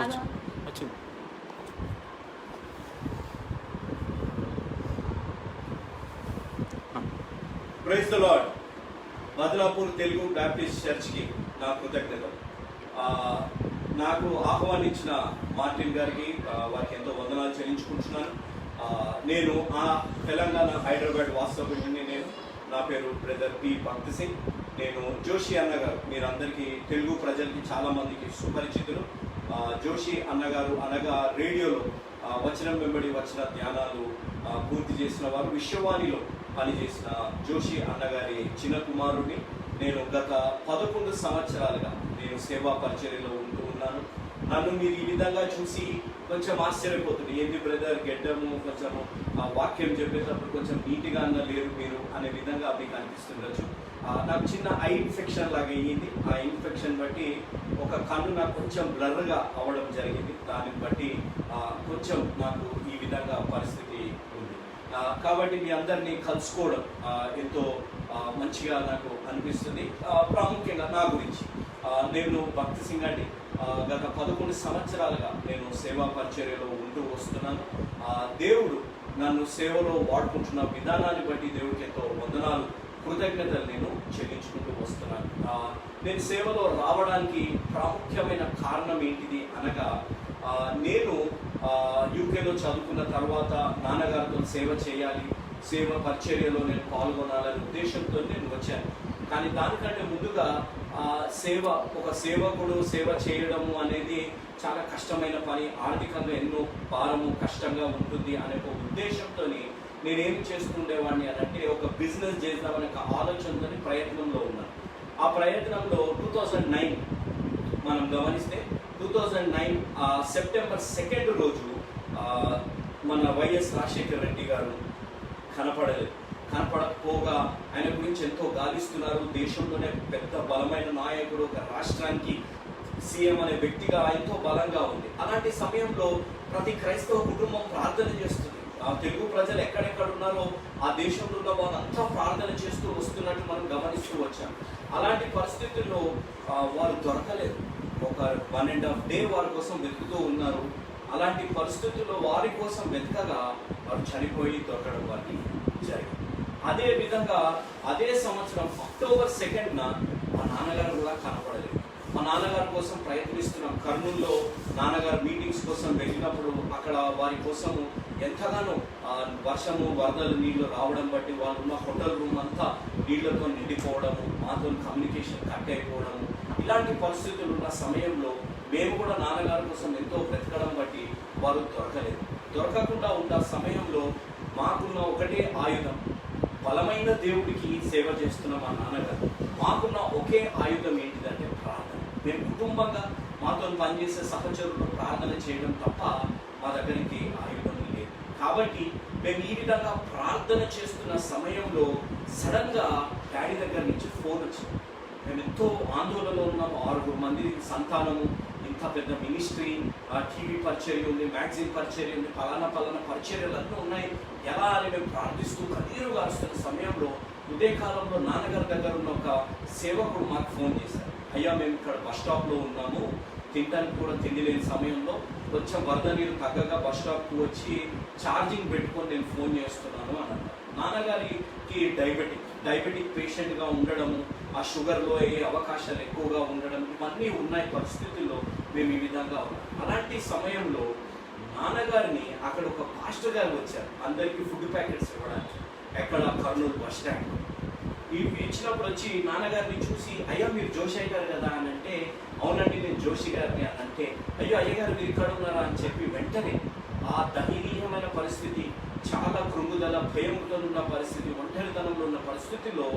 వచ్చింది. Praise the lord. Badlapur Telugu Baptist చర్చ్కి నా కృతజ్ఞతలు. నాకు ఆహ్వానించిన మార్టిన్ గారికి వారికి ఎంతో వందనాలు చెల్లించుకుంటున్నాను. నేను తెలంగాణ హైదరాబాద్ వాస్తవ్యుడిని. నా పేరు బ్రదర్ పి భక్తి సింగ్. నేను జోషి అన్నగారు, మీరందరికీ తెలుగు ప్రజలకి చాలామందికి సుపరిచితులు. జోషి అన్నగారు అనగా రేడియోలో వచనం వెంబడి వచ్చిన ధ్యానాలు పూర్తి చేసిన వారు, విశ్వవాణిలో పనిచేసిన జోషి అన్నగారి చిన్న కుమారుడిని. నేను గత 11 సంవత్సరాలుగా నేను సేవా పరిచర్యలో ఉంటూ ఉన్నాను. నన్ను మీరు ఈ విధంగా చూసి కొంచెం ఆశ్చర్యపోతుంది, ఏంది బ్రదర్ గెడ్డము కొంచెం వాక్యం చెప్పేటప్పుడు కొంచెం నీట్గా అన్న లేరు మీరు అనే విధంగా మీకు అనిపిస్తుండొచ్చు. నాకు చిన్న ఐ ఇన్ఫెక్షన్ లాగా అయ్యింది. ఆ ఇన్ఫెక్షన్ బట్టి ఒక కన్ను నాకు కొంచెం బ్లర్గా అవ్వడం జరిగింది. దాన్ని బట్టి కొంచెం నాకు ఈ విధంగా పరిస్థితి ఉంది. కాబట్టి మీ అందరినీ కలుసుకోవడం ఎంతో మంచిగా నాకు అనిపిస్తుంది. ప్రాముఖ్యంగా నా గురించి నేను భక్తి సింగ్ అండి. గత 11 సంవత్సరాలుగా నేను సేవా పరిచర్యలో ఉంటూ వస్తున్నాను. దేవుడు నన్ను సేవలో వాడుకుంటున్న విధానాన్ని బట్టి దేవుడికి ఎంతో వందనాలు, కృతజ్ఞతలు నేను చెల్లించుకుంటూ వస్తున్నాను. నేను సేవలో రావడానికి ప్రాముఖ్యమైన కారణం ఏంటిది అనగా, నేను యూకేలో చదువుకున్న తర్వాత నాన్నగారితో సేవ చేయాలి, సేవ పరిచర్యలో నేను పాల్గొనాలనే ఉద్దేశంతో నేను వచ్చాను. కానీ దానికంటే ముందుగా ఒక సేవకుడు సేవ చేయడము అనేది చాలా కష్టమైన పని, ఆర్థికంగా ఎన్నో భారము కష్టంగా ఉంటుంది అనే ఒక ఉద్దేశంతో నేనేం చేస్తుండేవాడిని అని అంటే, ఒక బిజినెస్ చేద్దామనే ఒక ఆలోచనతో ప్రయత్నంలో ఉన్నాను. ఆ ప్రయత్నంలో 2009 మనం గమనిస్తే 2009 సెప్టెంబర్ 2 రోజు మన వైఎస్ రాజశేఖర్ రెడ్డి గారు కనపడకపోగా ఆయన గురించి ఎంతో గాలిస్తున్నారు. దేశంలోనే పెద్ద బలమైన నాయకుడు, ఒక రాష్ట్రానికి సీఎం అనే వ్యక్తిగా ఎంతో బలంగా ఉంది. అలాంటి సమయంలో ప్రతి క్రైస్తవ కుటుంబం ప్రార్థన చేస్తుంది. తెలుగు ప్రజలు ఎక్కడెక్కడ ఉన్నారో ఆ దేశంలో ఉన్న వాళ్ళంతా ప్రార్థన చేస్తూ వస్తున్నట్టు మనం గమనిస్తూ వచ్చాం. అలాంటి పరిస్థితుల్లో వారు దొరకలేదు. ఒక 1.5 day వారి కోసం వెతుకుతూ ఉన్నారు. అలాంటి పరిస్థితుల్లో వారి కోసం వెతకగా వారు చనిపోయి దొరకడం వారికి జరిగింది. అదే విధంగా అదే సంవత్సరం అక్టోబర్ 2న మా నాన్నగారు కూడా కనపడలేదు. మా నాన్నగారి కోసం ప్రయత్నిస్తున్నాం. కర్నూలులో నాన్నగారు మీటింగ్స్ కోసం వెళ్ళినప్పుడు అక్కడ వారి కోసం ఎంతగానో వర్షము వరదలు నీళ్లు రావడం బట్టి వాళ్ళు ఉన్న హోటల్ రూమ్ అంతా నీళ్లతో నిండిపోవడము, మాతో కమ్యూనికేషన్ కట్ అయిపోవడము, ఇలాంటి పరిస్థితులు ఉన్న సమయంలో మేము కూడా నాన్నగారి కోసం ఎంతో బ్రతకడం బట్టి వారు దొరకకుండా ఉన్న సమయంలో మాకున్న ఒకటే ఆయుధం, బలమైన దేవుడికి సేవ చేస్తున్న మా నాన్నగారు. మాకున్న ఒకే ఆయుధం ఏంటిదంటే ప్రార్థన. మేము కుటుంబంగా మాతో పనిచేసే సహచరులు ప్రార్థన చేయడం తప్ప మా దగ్గరికి ఆయుధం లేదు. కాబట్టి మేము ఈ విధంగా ప్రార్థన చేస్తున్న సమయంలో సడన్గా డాడీ దగ్గర నుంచి ఫోన్ వచ్చింది. మేము ఎంతో ఆందోళనలో ఉన్నాము. 6 మంది సంతానము, ఇంత పెద్ద మినిస్ట్రీ, టీవీ పరిచర్య ఉంది, మ్యాగజైన్ పరిచర్య ఉంది, పలానా పరిచర్యలన్నీ ఉన్నాయి. ఎలా అని మేము ప్రార్థిస్తూ కన్నీరు గారుస్తున్న సమయంలో ఉదయకాలంలో నాన్నగారి దగ్గర ఉన్న ఒక సేవకుడు మాకు ఫోన్ చేశారు. అయ్యా, మేము ఇక్కడ బస్ స్టాప్లో ఉన్నాము, తినడానికి కూడా తిండి లేని సమయంలో కొంచెం వరద నీరు తగ్గగా బస్ స్టాప్కి వచ్చి ఛార్జింగ్ పెట్టుకొని నేను ఫోన్ చేస్తున్నాను అని అన్నారు. నాన్నగారికి డయాబెటిక్ పేషెంట్గా ఉండడము, ఆ షుగర్లో అయ్యే అవకాశాలు ఎక్కువగా ఉండడం, ఇవన్నీ ఉన్నాయి పరిస్థితుల్లో మేము ఈ విధంగా ఉన్నాం. అలాంటి సమయంలో నాన్నగారిని అక్కడ ఒక పాస్టర్ గారు వచ్చారు అందరికీ ఫుడ్ ప్యాకెట్స్ ఇవ్వడానికి. ఎక్కడ? Kurnool bus stand. ఇవి ఇచ్చినప్పుడు వచ్చి నాన్నగారిని చూసి, అయ్యా మీరు జోషి గారు కదా అని అంటే, అవునండి నేను జోషి గారిని అని అంటే, అయ్యో అయ్యగారు మీరు ఇక్కడ ఉన్నారా అని చెప్పి వెంటనే ఆ దయనీయమైన పరిస్థితి, చాలా కృంగుదల, భయంతో ఉన్న పరిస్థితి, ఒంటరితనంలో ఉన్న పరిస్థితిలో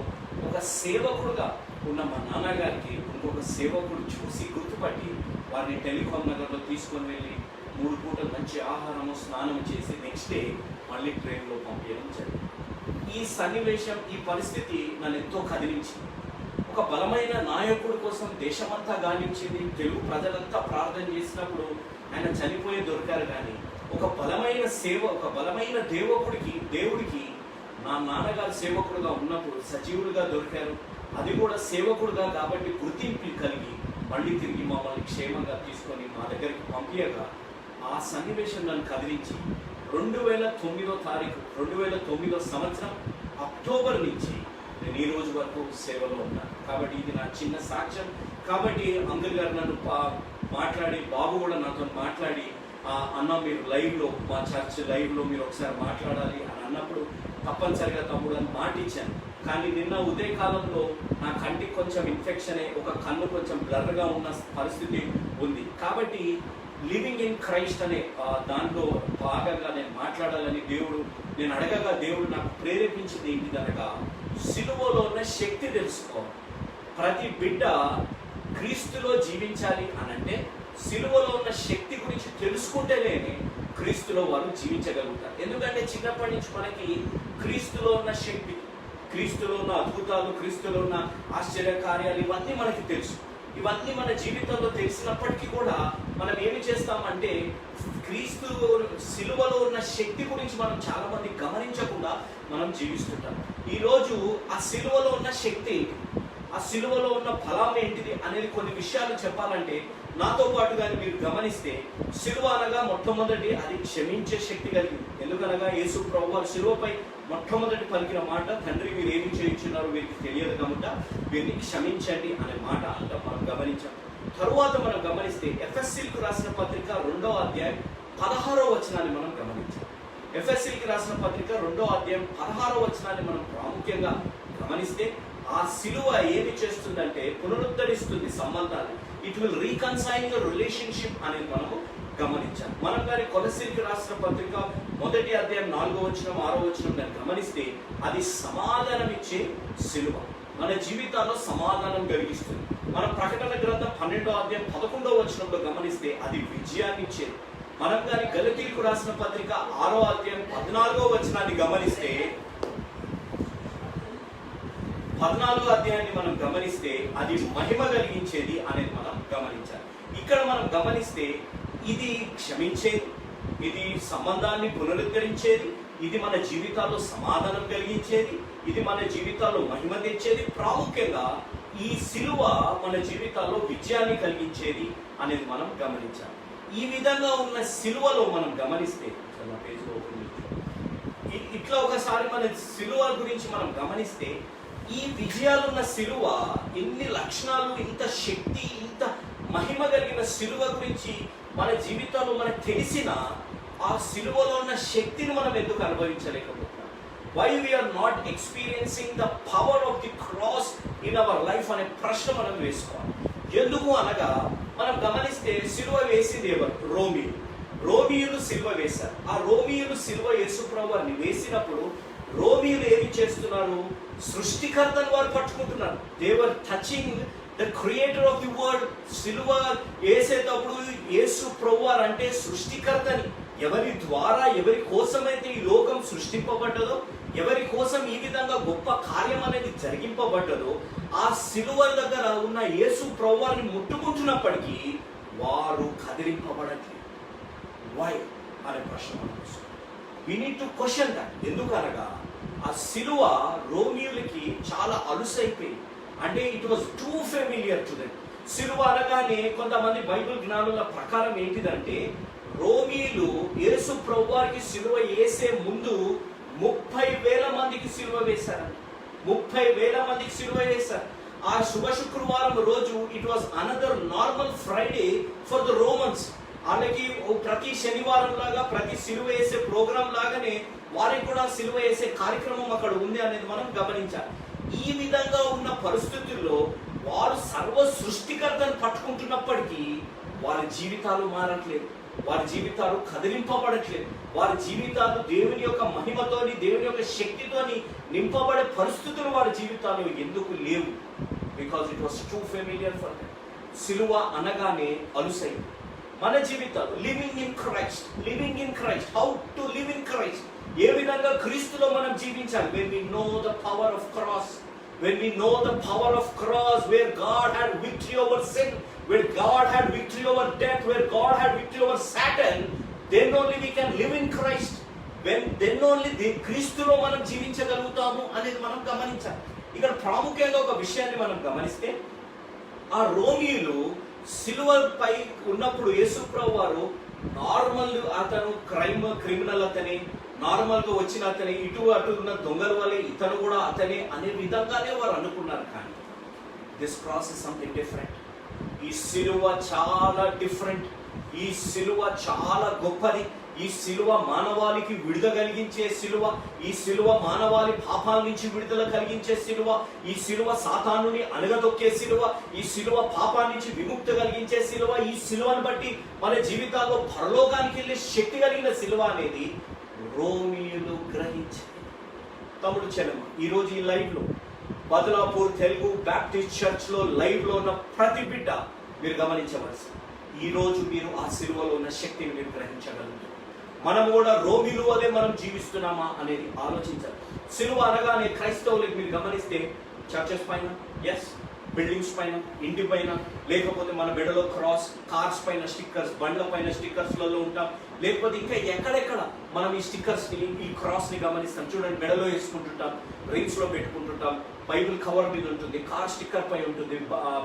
ఒక సేవకుడుగా ఉన్న మా నాన్నగారికి ఇంకొక సేవకుడు చూసి గుర్తుపట్టి వారిని టెలికాం నగర్లో తీసుకొని వెళ్ళి 3 పూటలు మంచి ఆహారము, స్నానం చేసి నెక్స్ట్ డే మళ్ళీ ట్రైన్లో పంపించడం జరిగింది. ఈ సన్నివేశం, ఈ పరిస్థితి నన్ను ఎంతో కదిలించింది. ఒక బలమైన నాయకుడి కోసం దేశమంతా గాలించింది. తెలుగు ప్రజలంతా ప్రార్థన చేసినప్పుడు ఆయన చనిపోయి దొరికారు. కానీ ఒక బలమైన సేవ, ఒక బలమైన దేవుడికి నా నాన్నగారు సేవకుడుగా ఉన్నప్పుడు సజీవుడిగా దొరికారు. అది కూడా సేవకుడుగా కాబట్టి గుర్తింపు కలిగి మళ్ళీ తిరిగి మమ్మల్ని క్షేమంగా తీసుకొని మా దగ్గరికి పంపించగా ఆ సన్నివేశం నన్ను కదిలించి 2009 సంవత్సరం అక్టోబర్ నుంచి నేను ఈ రోజు వరకు సేవలో ఉన్నాను. కాబట్టి ఇది నా చిన్న సాక్ష్యం. కాబట్టి అంకుల్ గారు నన్ను మాట్లాడి, బాబు కూడా నాతో మాట్లాడి, అన్న మీరు లైవ్లో, మా చర్చ్ లైవ్లో మీరు ఒకసారి మాట్లాడాలి అని అన్నప్పుడు తప్పనిసరిగా తమ్ముడు అని మాట ఇచ్చాను. కానీ నిన్న ఉదయకాలంలో నా కంటికి కొంచెం ఇన్ఫెక్షన్ అయ్యి ఒక కన్ను కొంచెం బ్లర్గా ఉన్న పరిస్థితి ఉంది. కాబట్టి లివింగ్ ఇన్ క్రైస్ట్ అనే దాంట్లో భాగంగా నేను మాట్లాడాలని నేను అడగగా దేవుడు నాకు ప్రేరేపించింది ఏంటిదనగా, సిలువలో ఉన్న శక్తి తెలుసుకోవాలి. ప్రతి బిడ్డ క్రీస్తులో జీవించాలి అనంటే సిలువలో ఉన్న శక్తి గురించి తెలుసుకుంటేనే క్రీస్తులో వారు జీవించగలుగుతారు. ఎందుకంటే చిన్నప్పటి నుంచి మనకి క్రీస్తులో ఉన్న శక్తి, క్రీస్తులో ఉన్న అద్భుతాలు, క్రీస్తులో ఉన్న ఆశ్చర్య కార్యాలు ఇవన్నీ మనకి తెలుసు. ఇవన్నీ మన జీవితంలో తెలిసినప్పటికీ కూడా మనం ఏమి చేస్తామంటే క్రీస్తు సిలువలో ఉన్న శక్తి గురించి మనం చాలా మంది గమనించకుండా మనం జీవిస్తుంటాం. ఈరోజు ఆ సిలువలో ఉన్న శక్తి, ఆ సిలువలో ఉన్న ఫలం ఏంటిది అనేది కొన్ని విషయాలు చెప్పాలంటే నాతో పాటు కానీ మీరు గమనిస్తే, సిలువ అనగా మొట్టమొదటి అది క్షమించే శక్తి కలిగింది. ఎందుకనగా యేసు ప్రభువారు సిలువపై మొట్టమొదటి పలికిన మాట, తండ్రి మీరు ఏమి చేయించున్నారో వీరికి తెలియదు కనుక వీరిని క్షమించండి అనే మాట అంత మనం గమనించాం. తరువాత మనం గమనిస్తే ఎఫెసీలకు రాసిన పత్రిక 2వ అధ్యాయం 16వ వచనాన్ని మనం గమనించాం. ఎఫెసీలకు రాసిన పత్రిక 2వ అధ్యాయం 16వ వచనాన్ని మనం ప్రాముఖ్యంగా గమనిస్తే, ఆ సిలువ ఏమి చేస్తుందంటే పునరుద్ధరిస్తుంది సంబంధాన్ని. It will reconcile the relationship అనేది మనము గమనించాం. మనం కానీ కొలస్సీలకు రాసిన పత్రిక 1వ అధ్యాయం 4వ వచనం 6వ వచనం దాన్ని గమనిస్తే అది సమాధానం ఇచ్చే సిలువ, మన జీవితాల్లో సమాధానం కలిగిస్తుంది. మన ప్రకటన గ్రంథం 12వ అధ్యాయం 11వ వచనంలో గమనిస్తే అది విజయాన్ని ఇచ్చేది. మనం కానీ గలతీలకు రాసిన పత్రిక 6వ అధ్యాయం 14వ వచనాన్ని గమనిస్తే, 14వ అధ్యాయాన్ని మనం గమనిస్తే అది మహిమ కలిగించేది అనేది మనం గమనించాలి. ఇక్కడ మనం గమనిస్తే ఇది క్షమించేది, ఇది సంబంధాన్ని పునరుద్ధరించేది, ఇది మన జీవితాల్లో సమాధానం కలిగించేది, ఇది మన జీవితాల్లో మహిమ తెచ్చేది. ప్రాముఖ్యంగా ఈ సిలువ మన జీవితాల్లో విజయాన్ని కలిగించేది అనేది మనం గమనించాలి. ఈ విధంగా ఉన్న సిలువలో మనం గమనిస్తే, ఇట్లా ఒకసారి మన సిలువ గురించి మనం గమనిస్తే, ఈ విజయాలున్న సిలువ ఎన్ని లక్షణాలు, ఇంత శక్తి, ఇంత మహిమ కలిగిన సిలువ గురించి మన జీవితాల్లో మనకు తెలిసిన ఆ సిలువలో ఉన్న శక్తిని మనం ఎందుకు అనుభవించలేకపోతున్నాం? Why we are not experiencing the power of the cross in our life అనే ప్రశ్న మనం వేసుకోవాలి. ఎందుకు అనగా మనం గమనిస్తే సిలువ వేసింది ఎవరు? రోమియులు సిలువ వేశారు. ఆ రోమియులు సిలువ యేసుప్రభువుని వేసినప్పుడు రోమియులు ఏమి చేస్తున్నారు? సృష్టికర్తను వారు పట్టుకుంటున్నారు. They were touching the creator of the world. సిలువ వేసేటప్పుడు యేసు ప్రభువారు అంటే సృష్టికర్తని, ఎవరి ద్వారా ఎవరి కోసమైతే ఈ లోకం సృష్టింపబడ్డదో, ఎవరి కోసం ఈ విధంగా గొప్ప కార్యం అనేది జరిగింపబడ్డదో, ఆ సిలువ దగ్గర ఉన్న యేసు ప్రభువారిని ముట్టుకుంటున్నప్పటికీ వారు కదిలింపబడట్లేదు. వై అనే ప్రశ్న మనం we need to question that. ఎందుకనగా ఆ సిలువ రోమియులకి చాలా అలుసైపోయింది. అంటే it was two familiar to them. సిలువ అనగానే కొంతమంది బైబిల్ జ్ఞానుల ప్రకారం ఏంటిదంటే, రోమియులు యేసు ప్రభువారికి సిలువ వేసే ముందు 30,000 మందికి సిలువ వేశారండి. 30,000 మందికి సిలువ వేశారు. ఆ శుభ శుక్రవారం రోజు it was another normal Friday for the Romans. వాళ్ళకి ప్రతి శనివారం లాగా ప్రతి సిలువ వేసే ప్రోగ్రాం లాగానే వారికి కూడా సిలువ వేసే కార్యక్రమం అక్కడ ఉంది అనేది మనం గమనించాలి. ఈ విధంగా ఉన్న పరిస్థితుల్లో వారు సర్వ సృష్టికర్తను పట్టుకుంటున్నప్పటికీ వారి జీవితాలు మారట్లేదు, వారి జీవితాలు కదిలింపబడట్లేదు, వారి జీవితాలు దేవుని యొక్క మహిమతోని, దేవుని యొక్క శక్తితోని నింపబడే పరిస్థితులు వారి జీవితాలు ఎందుకు లేవు? Because it was too familiar for them. సిలువ అనగానే అలుసైంది. మన జీవితాలు living in Christ, how to live in Christ, ఏ విధంగా క్రీస్తులో మనం జీవించాలి? when we know the power of cross, when we know the power of cross, where God had victory over sin, where God had victory over death, where God had victory over Satan, then only we can live in Christ. then only క్రీస్తులో మనం జీవించగలుగుతాము అనేది మనం గమనించాలి. ఇక్కడ ప్రాముఖ్యంగా ఒక విషయాన్ని మనం గమనిస్తే, ఆ రోమియులు సిలువపై ఉన్నప్పుడు యేసుప్రభు వారు నార్మల్ అతను క్రిమినల్ అతనే, నార్మల్గా వచ్చిన అతనే, ఇటు అటు ఉన్న దొంగల వల్లే ఇతను కూడా అతనే అనే విధంగానే వారు అనుకున్నారు. కానీ this cross is something different. ఈ సిలువ చాలా డిఫరెంట్. ఈ సిలువ చాలా గొప్పది. ఈ సిలువ మానవాళికి విడుదల కలిగించే సిలువ. ఈ సిలువ మానవాళి పాపాల నుంచి విడుదల కలిగించే సిలువ. ఈ సిలువ సాతానుని అణగదొక్కే సిలువ. ఈ సిలువ పాపా నుంచి విముక్తి కలిగించే సిలువ. ఈ సిలువను బట్టి మన జీవితాల్లో పరలోకానికి వెళ్ళే శక్తి కలిగిన సిలువ అనేది రోమియోలు గ్రహించారు. తమ్ముడు చెల్లెమ్మ, ఈరోజు ఈ లైవ్ లో బదలాపూర్ తెలుగు బ్యాప్టిస్ట్ చర్చ్ లో లైవ్ లో ఉన్న ప్రతి బిడ్డ మీరు గమనించవలసి, ఈ రోజు మీరు ఆ సిలువలో ఉన్న శక్తిని మీరు గ్రహించగలుగుతారు. మనం కూడా రోమిలు అదే మనం జీవిస్తున్నామా అనేది ఆలోచించాలి. సిలువ అనగానే క్రైస్తవులకు మీరు గమనిస్తే చర్చెస్ పైన, ఎస్, బిల్డింగ్స్ పైన, ఇంటి పైన, లేకపోతే మన మెడలో క్రాస్, కార్స్ పైన స్టిక్కర్స్, బండ్ల పైన స్టిక్కర్స్లలో ఉంటాం. లేకపోతే ఇంకా ఎక్కడెక్కడ మనం ఈ స్టిక్కర్స్ ని, ఈ క్రాస్ ని గమనిస్తాం. చూడండి, మెడలో వేసుకుంటుంటాం, రింగ్స్ లో పెట్టుకుంటుంటాం, బైబిల్ కవర్ మీద ఉంటుంది, కార్ స్టిక్కర్ పై ఉంటుంది,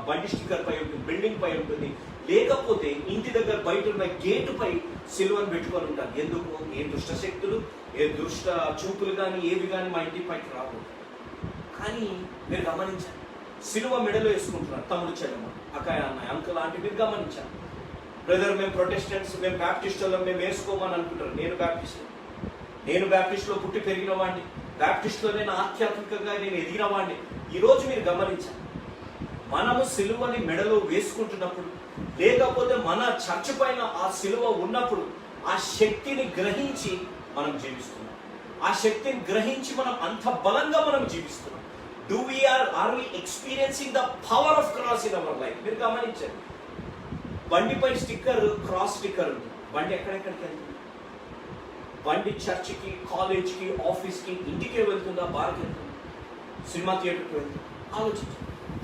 బండి స్టిక్కర్ పై ఉంటుంది, బిల్డింగ్ పై ఉంటుంది, లేకపోతే ఇంటి దగ్గర బయట ఉన్న గేటు పై సిలువను పెట్టుకొని ఉంటాం. ఎందుకు? ఏ దుష్ట శక్తులు, ఏ దుష్ట చూపులు కానీ ఏవి కానీ మా ఇంటి పైకి రావు. కానీ మీరు గమనించాలి, సిలువ మెడలో వేసుకుంటున్నారు తమ్ముడు చెల్లెమ్మ, అక్కయ్య అన్నయ్య, అంకుల్ ఆంటీ, మీరు గమనించాలి. బ్రదర్, మేము ప్రొటెస్టెంట్స్, మేము బ్యాప్టిస్టులో మేము వేసుకోమని అనుకుంటారు. నేను బ్యాప్టిస్ట్లో పుట్టి పెరిగిన వాడిని, బ్యాప్టిస్ట్లో నేను ఆధ్యాత్మికంగా నేను ఎదిగిన వాడిని. ఈరోజు మీరు గమనించాలి, మనము సిలువని మెడలో వేసుకుంటున్నప్పుడు, లేకపోతే మన చర్చ్ పైన ఆ సిలువ ఉన్నప్పుడు ఆ శక్తిని గ్రహించి మనం జీవిస్తున్నాం. ఆ శక్తిని గ్రహించి మనం అంత బలంగా మనం జీవిస్తున్నాం. are we experiencing the power of cross in our life? మీరు గమనించండి, బండిపై స్టిక్కర్, క్రాస్ స్టిక్కర్ ఉంది. బండి ఎక్కడెక్కడికి వెళ్తుంది? బండి చర్చికి, కాలేజ్కి, ఆఫీస్కి, ఇంటికే వెళ్తుందా? బార్కి వెళ్తుందా? సినిమా థియేటర్కి వెళ్తుంది? ఆలోచించండి.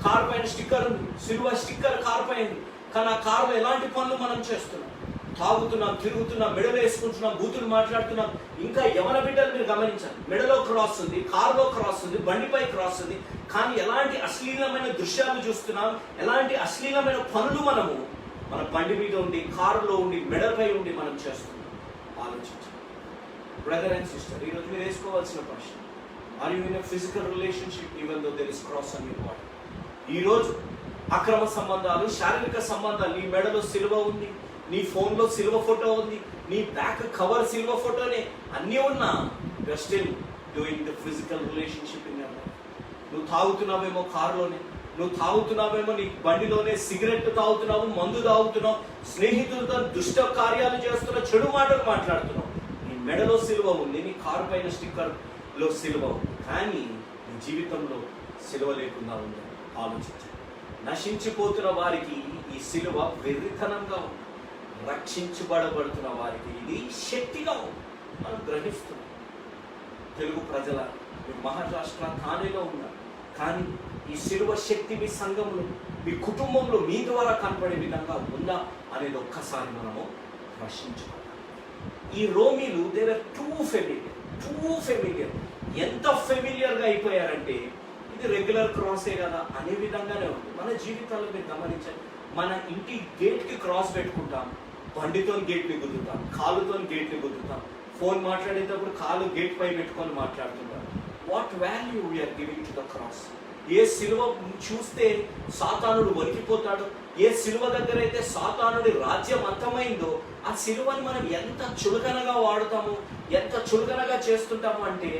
కార్ పైన స్టిక్కర్ ఉంది, సిల్వర్ స్టిక్కర్ కార్ పైన ఉంది. కానీ ఆ కార్లో ఎలాంటి పనులు మనం చేస్తున్నాం? తాగుతున్నాం, తిరుగుతున్నాం, మెడలో వేసుకుంటున్నాం, బూతులు మాట్లాడుతున్నాం. ఇంకా యవన బిడ్డలు మీరు గమనించాలి, మెడలో క్రాస్ ఉంది, కారులో క్రాస్ ఉంది, బండిపై క్రాస్ ఉంది. కానీ ఎలాంటి అశ్లీలమైన దృశ్యాలు చూస్తున్నాం, ఎలాంటి అశ్లీలమైన పనులు మనము మన బండి మీద ఉండి, కారులో ఉండి, మెడపై ఉండి మనం చేస్తున్నాం. ఆలోచించండి. బ్రదర్ అండ్ సిస్టర్, ఈరోజు మీరు వేసుకోవాల్సిన ప్రశ్న, are you in a physical relationship even though there is cross on your body? ఈరోజు అక్రమ సంబంధాలు, శారీరక సంబంధాలు, నీ మెడలో సిలువ ఉంది, నీ ఫోన్లో సిల్వ ఫోటో ఉంది, నీ బ్యాక్ కవర్ సిల్వ ఫోటోనే, అన్నీ ఉన్నా you are still doing the physical relationship in your life. నువ్వు తాగుతున్నావేమో కారులోనే, నువ్వు తాగుతున్నావేమో నీ బండిలోనే, సిగరెట్ తాగుతున్నావు, మందు తాగుతున్నావు, స్నేహితులతో దుష్ట కార్యాలు చేస్తున్నావు, చెడు మాటలు మాట్లాడుతున్నావు. నీ మెడలో సిలువ ఉంది, నీ కారు పైన స్టిక్కర్లో సిలువ ఉంది, కానీ నీ జీవితంలో సిలువ లేకుండా ఉంది. ఆలోచించండి. నశించిపోతున్న వారికి ఈ సిలువ వెర్రితనంగా ఉంది, రక్షించబడబడుతున్న వారికి ఇది శక్తిగా ఉంది. మనం గ్రహిస్తున్నాం. తెలుగు ప్రజల మహారాష్ట్ర థానేలో ఉన్నారు, కానీ ఈ సిలువ శక్తి మీ సంఘంలో, మీ కుటుంబంలో మీ ద్వారా కనపడే విధంగా ఉందా అనేది ఒక్కసారి మనము ప్రశ్నించుకోవాలి. ఈ రోమీలు దే వర్ టూ ఫెమిలియర్. ఎంత ఫెమిలియర్గా అయిపోయారంటే, ఇది రెగ్యులర్ క్రాసే కదా అనే విధంగానే ఉంది. మన జీవితాల్లో మీరు గమనించండి, మన ఇంటి గేట్కి క్రాస్ పెట్టుకుంటాం, బండితో గేట్ని గుద్దుతాం, కాలుతో గేట్ని గుద్దుతాం, ఫోన్ మాట్లాడేటప్పుడు కాలు గేట్ పై పెట్టుకొని మాట్లాడుతుంటాం. What value we are giving to the cross? ఏ సిలువ చూస్తే సాతానుడు వణికిపోతాడు, ఏ సిలువ దగ్గర అయితే సాతానుడి రాజ్యం అంతమైందో, ఆ సిలువని మనం ఎంత చులకనగా వాడుతాము, ఎంత చులకనగా చేస్తుంటాము అంటే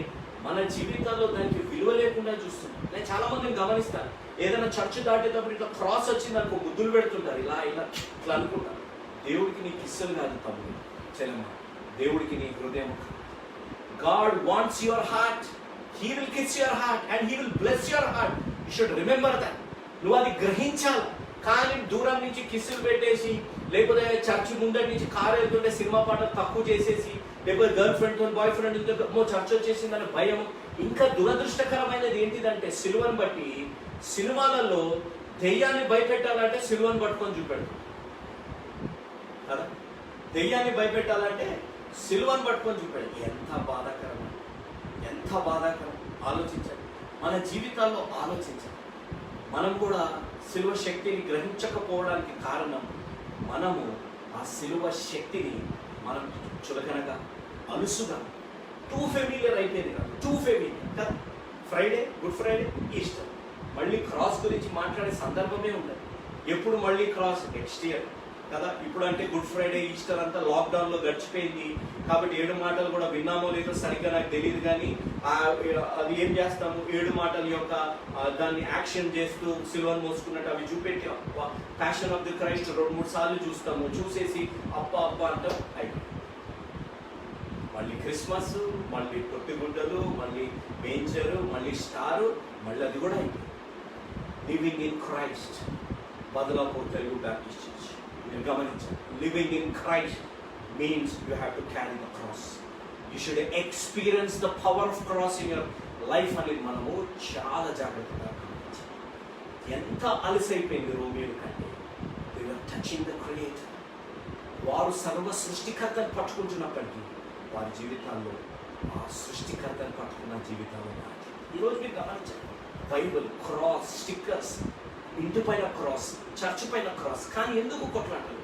మన జీవితాల్లో దానికి విలువ లేకుండా చూస్తున్నాం. నేను చాలా మందిని గమనిస్తాను, ఏదైనా చర్చ్ దాటేటప్పుడు ఇట్లా క్రాస్ వచ్చింది అనుకో, ముద్దులు పెడుతుంటారు, ఇలా ఇట్లా అనుకుంటారు. దేవుడికి నీ కిస్సులు కాదు తమ్ముడు చెల్లెమ్మ, దేవుడికి నీ హృదయం. God wants your heart. He will kiss your heart and He will bless your heart. You should remember that. నువ్వు అది గ్రహించాలి. కానీ దూరం నుంచి కిస్సులు పెట్టేసి, లేకపోతే చర్చ్ ముందటి నుంచి కారు వెళ్తుంటే సినిమా పాటలు తక్కువ చేసేసి, లేకపోతే గర్ల్ ఫ్రెండ్తో బాయ్ ఫ్రెండ్ చర్చ్ వచ్చేసిందని భయం. ఇంకా దురదృష్టకరమైనది ఏంటిదంటే, సిలువను బట్టి సినిమాలలో దెయ్యాన్ని భయపెట్టాలంటే సిలువను పట్టుకొని చూపెడతాం కదా. దెయ్యాన్ని భయపెట్టాలంటే సిలువను పట్టుకొని చూపెడతాం. ఎంత బాధాకరం, ఆలోచించండి. మన జీవితాల్లో ఆలోచించాలి. మనం కూడా సిలువ శక్తిని గ్రహించకపోవడానికి కారణం మనము ఆ సిలువ శక్తిని మనం చులకనగా, అలుసుగా, టూ ఫెమిలియర్ అయిపోయింది కదా, టూ ఫెమిలియర్ కదా. ఫ్రైడే, గుడ్ ఫ్రైడే, ఈస్టర్, మళ్ళీ క్రాస్ గురించి మాట్లాడే సందర్భమే ఉండదు. ఎప్పుడు మళ్ళీ క్రాస్? నెక్స్ట్ ఇయర్ కదా. ఇప్పుడు అంటే గుడ్ ఫ్రైడే, ఈస్టర్ అంతా లాక్డౌన్లో గడిచిపోయింది కాబట్టి 7 మాటలు కూడా విన్నామో లేదో సరిగ్గా నాకు తెలియదు. కానీ అది ఏం చేస్తాము, 7 మాటల యొక్క దాన్ని యాక్షన్ చేస్తూ సిలువను మోసుకున్నట్టు అవి చూపెట్టి ప్యాషన్ ఆఫ్ ది క్రైస్ట్ 2-3 సార్లు చూస్తాము. చూసేసి అప్ప అంటాం, అయిపోయింది. మళ్ళీ క్రిస్మస్, మళ్ళీ పొట్టిగుడ్డలు, మళ్ళీ మేంజరు, మళ్ళీ స్టారు, మళ్ళీ అది కూడా అయిపోయింది. Living in Christ, Badlapur Telugu Baptist church. మీరు గమనించండి, living in Christ means you have to carry the cross. You should experience the power of cross in your life అనేది మనము చాలా జాగ్రత్తగా గమనించాలి. ఎంత అలసైపోయింది రోమియోలు కంటే, they were touching the creator. వారు సర్వ సృష్టికర్తను పట్టుకుంటున్నప్పటికీ వారి జీవితాల్లో ఆ సృష్టికర్తను పట్టుకున్న జీవితాలు ఉన్నాయి. ఈరోజు మీరు గమనించండి, బైబిల్, క్రాస్, స్టిక్కర్స్, ఇంటి పైన క్రాస్, చర్చ్ పైన క్రాస్. కానీ ఎందుకు కొట్లాటలు,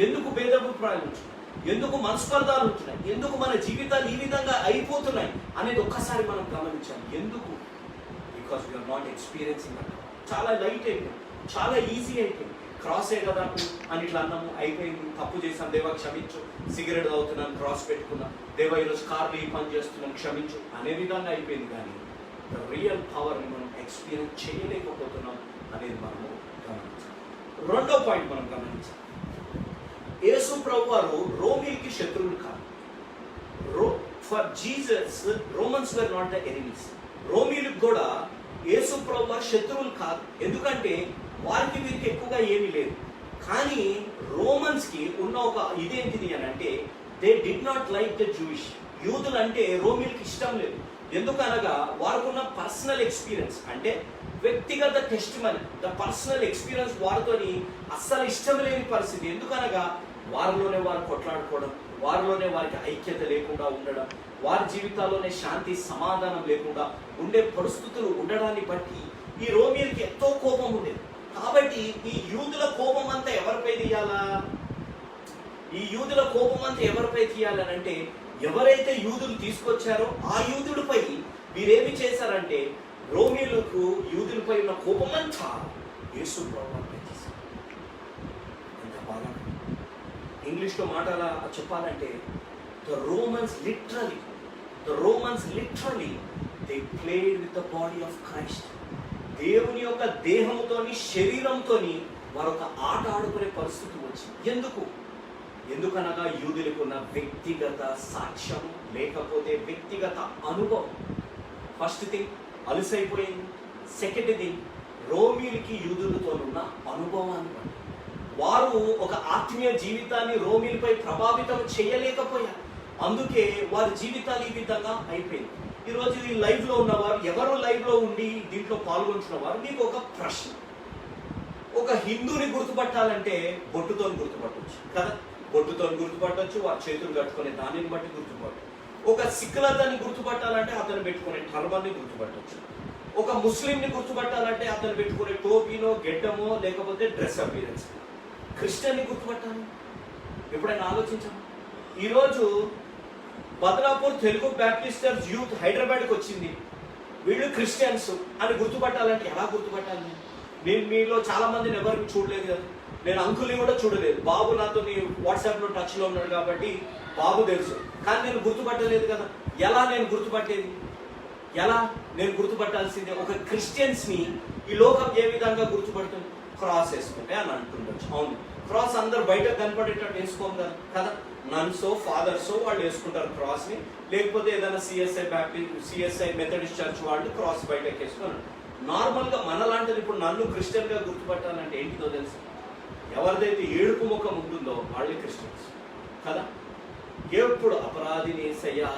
ఎందుకు భేదాభిప్రాయాలు ఉంటున్నాయి, ఎందుకు మనస్పర్ధాలు ఉంటున్నాయి, ఎందుకు మన జీవితాలు ఈ విధంగా అయిపోతున్నాయి అనేది ఒక్కసారి మనం గమనించాలి. ఎందుకు? బికాస్ వీఆర్ నాట్ ఎక్స్పీరియన్సింగ్ అన్నమాట. చాలా లైట్ అయిపోయింది, చాలా ఈజీ అయిపోయింది. క్రాసే కదా అని ఇట్లా అన్నాము, అయిపోయింది. తప్పు చేశాను, దేవా క్షమించు. సిగరెట్ తాగుతున్నాను, క్రాస్ పెట్టుకున్నాను. దేవా ఈరోజు కార్లో ఈ పని చేస్తున్నాను, క్షమించు అనే విధంగా అయిపోయింది. కానీ రియల్ పవర్ని మనం ఎక్స్పీరియన్స్ చేయలేకపోతున్నాం అనేది మనము గమనించాలి. రెండో పాయింట్ మనం గమనించాలి, యేసు ప్రభు వారు రోమీలకి శత్రువులు కాదు. For Jesus Romans were not the enemies. రోమీలకు కూడా యేసు ప్రభు వారు శత్రువులు కాదు. ఎందుకంటే వారికి వీరికి ఎక్కువగా ఏమీ లేదు. కానీ రోమన్స్కి ఉన్న ఒక ఇదేంటిది అని అంటే, they did not like the Jewish. యూదులు అంటే రోమీలకి ఇష్టం లేదు. ఎందుకనగా వారికున్న పర్సనల్ ఎక్స్పీరియన్స్, అంటే వ్యక్తిగత టెస్టిమనీ, ద పర్సనల్ ఎక్స్పీరియన్స్ వారితోని అస్సలు ఇష్టం లేని పరిస్థితి. ఎందుకనగా వారిలోనే వారు కొట్లాడుకోవడం, వారిలోనే వారికి ఐక్యత లేకుండా ఉండడం, వారి జీవితాల్లోనే శాంతి సమాధానం లేకుండా ఉండే పరిస్థితులు ఉండడాన్ని బట్టి ఈ రోమీయులకి ఎంతో కోపం ఉండేది. కాబట్టి ఈ యూదుల కోపం అంతా ఎవరిపై తీయాలా? ఈ యూదుల కోపం అంతా ఎవరిపై తీయాలని అంటే, ఎవరైతే యూదులు తీసుకొచ్చారో ఆ యూదుడిపై వీరేమి చేశారంటే, రోమీయులకు యూదులపై ఉన్న కోపం అంతా యేసు ప్రభువుపై చేశారు. ఎంత బాగా ఇంగ్లీష్లో మాటలా చెప్పాలంటే, the Romans literally they played with the body of Christ. దేవుని యొక్క దేహంతోని, శరీరంతోని వారు ఒక ఆట ఆడుకునే పరిస్థితి వచ్చింది. ఎందుకనగా యూదులకు ఉన్న వ్యక్తిగత సాక్ష్యం, లేకపోతే వ్యక్తిగత అనుభవం. ఫస్ట్ థింగ్ అలుసైపోయింది. సెకండ్ థింగ్, రోమీలకి యూదులతో ఉన్న అనుభవాన్ని బట్టి వారు ఒక ఆత్మీయ జీవితాన్ని రోమీలపై ప్రభావితం చేయలేకపోయారు. అందుకే వారి జీవితాలు ఈ విధంగా అయిపోయింది. ఈరోజు ఈ లైవ్లో ఉన్నవారు, ఎవరు లైవ్లో ఉండి దీంట్లో పాల్గొంటున్న వారు, మీకు ఒక ప్రశ్న. ఒక హిందూని గుర్తుపట్టాలంటే బొట్టుతో గుర్తుపట్టవచ్చు కదా, బొట్టుతో గుర్తుపట్టవచ్చు. వారి చేతులు కట్టుకునే దానిని బట్టి గుర్తుపట్టవచ్చు. ఒక సిక్కులతని గుర్తుపట్టాలంటే అతను పెట్టుకునే టర్బన్ని గుర్తుపట్టవచ్చు. ఒక ముస్లింని గుర్తుపట్టాలంటే అతను పెట్టుకునే టోపీనో, గెడ్డమో, లేకపోతే డ్రెస్ అపీరెన్స్. క్రిస్టియన్ని గుర్తుపట్టాలి. ఎప్పుడైనా ఆలోచించాము? ఈరోజు బదలాపూర్ తెలుగు బ్యాప్టిస్టర్స్ యూత్ హైదరాబాద్కి వచ్చింది, వీళ్ళు క్రిస్టియన్స్ అని గుర్తుపట్టాలంటే ఎలా గుర్తుపట్టాలి? నేను మీలో చాలా మందిని ఎవరికి చూడలేదు కదా, నేను అంకుల్ని కూడా చూడలేదు. బాబు నాతో వాట్సాప్లో టచ్లో ఉన్నాడు కాబట్టి బాబు తెలుసు, కానీ నేను గుర్తుపట్టలేదు కదా. ఎలా నేను గుర్తుపట్టేది? ఎలా నేను గుర్తుపట్టాల్సిందే? ఒక క్రిస్టియన్స్ని ఈ లోకం ఏ విధంగా గుర్తుపడుతుంది? క్రాస్ వేసుకుంటే అని అంటుండొచ్చు. అవును, క్రాస్ అందరు బయట కనపడేటట్టు వేసుకోం కదా. నన్సో, ఫాదర్సో వాళ్ళు వేసుకుంటారు క్రాస్ని, లేకపోతే ఏదైనా సిఎస్ఐ మెథడిస్ట్ చర్చ్ వాళ్ళు క్రాస్ బయటకు వేసుకున్నారు. నార్మల్గా మనలాంటిది ఇప్పుడు నన్ను క్రిస్టియన్గా గుర్తుపట్టాలంటే ఏంటిదో తెలుసు? ఎవరిదైతే ఏడుపు ముఖం ఉంటుందో వాళ్ళే క్రిస్టియన్స్ కదా. ఎప్పుడు అపరాధిని ఏసయ్యా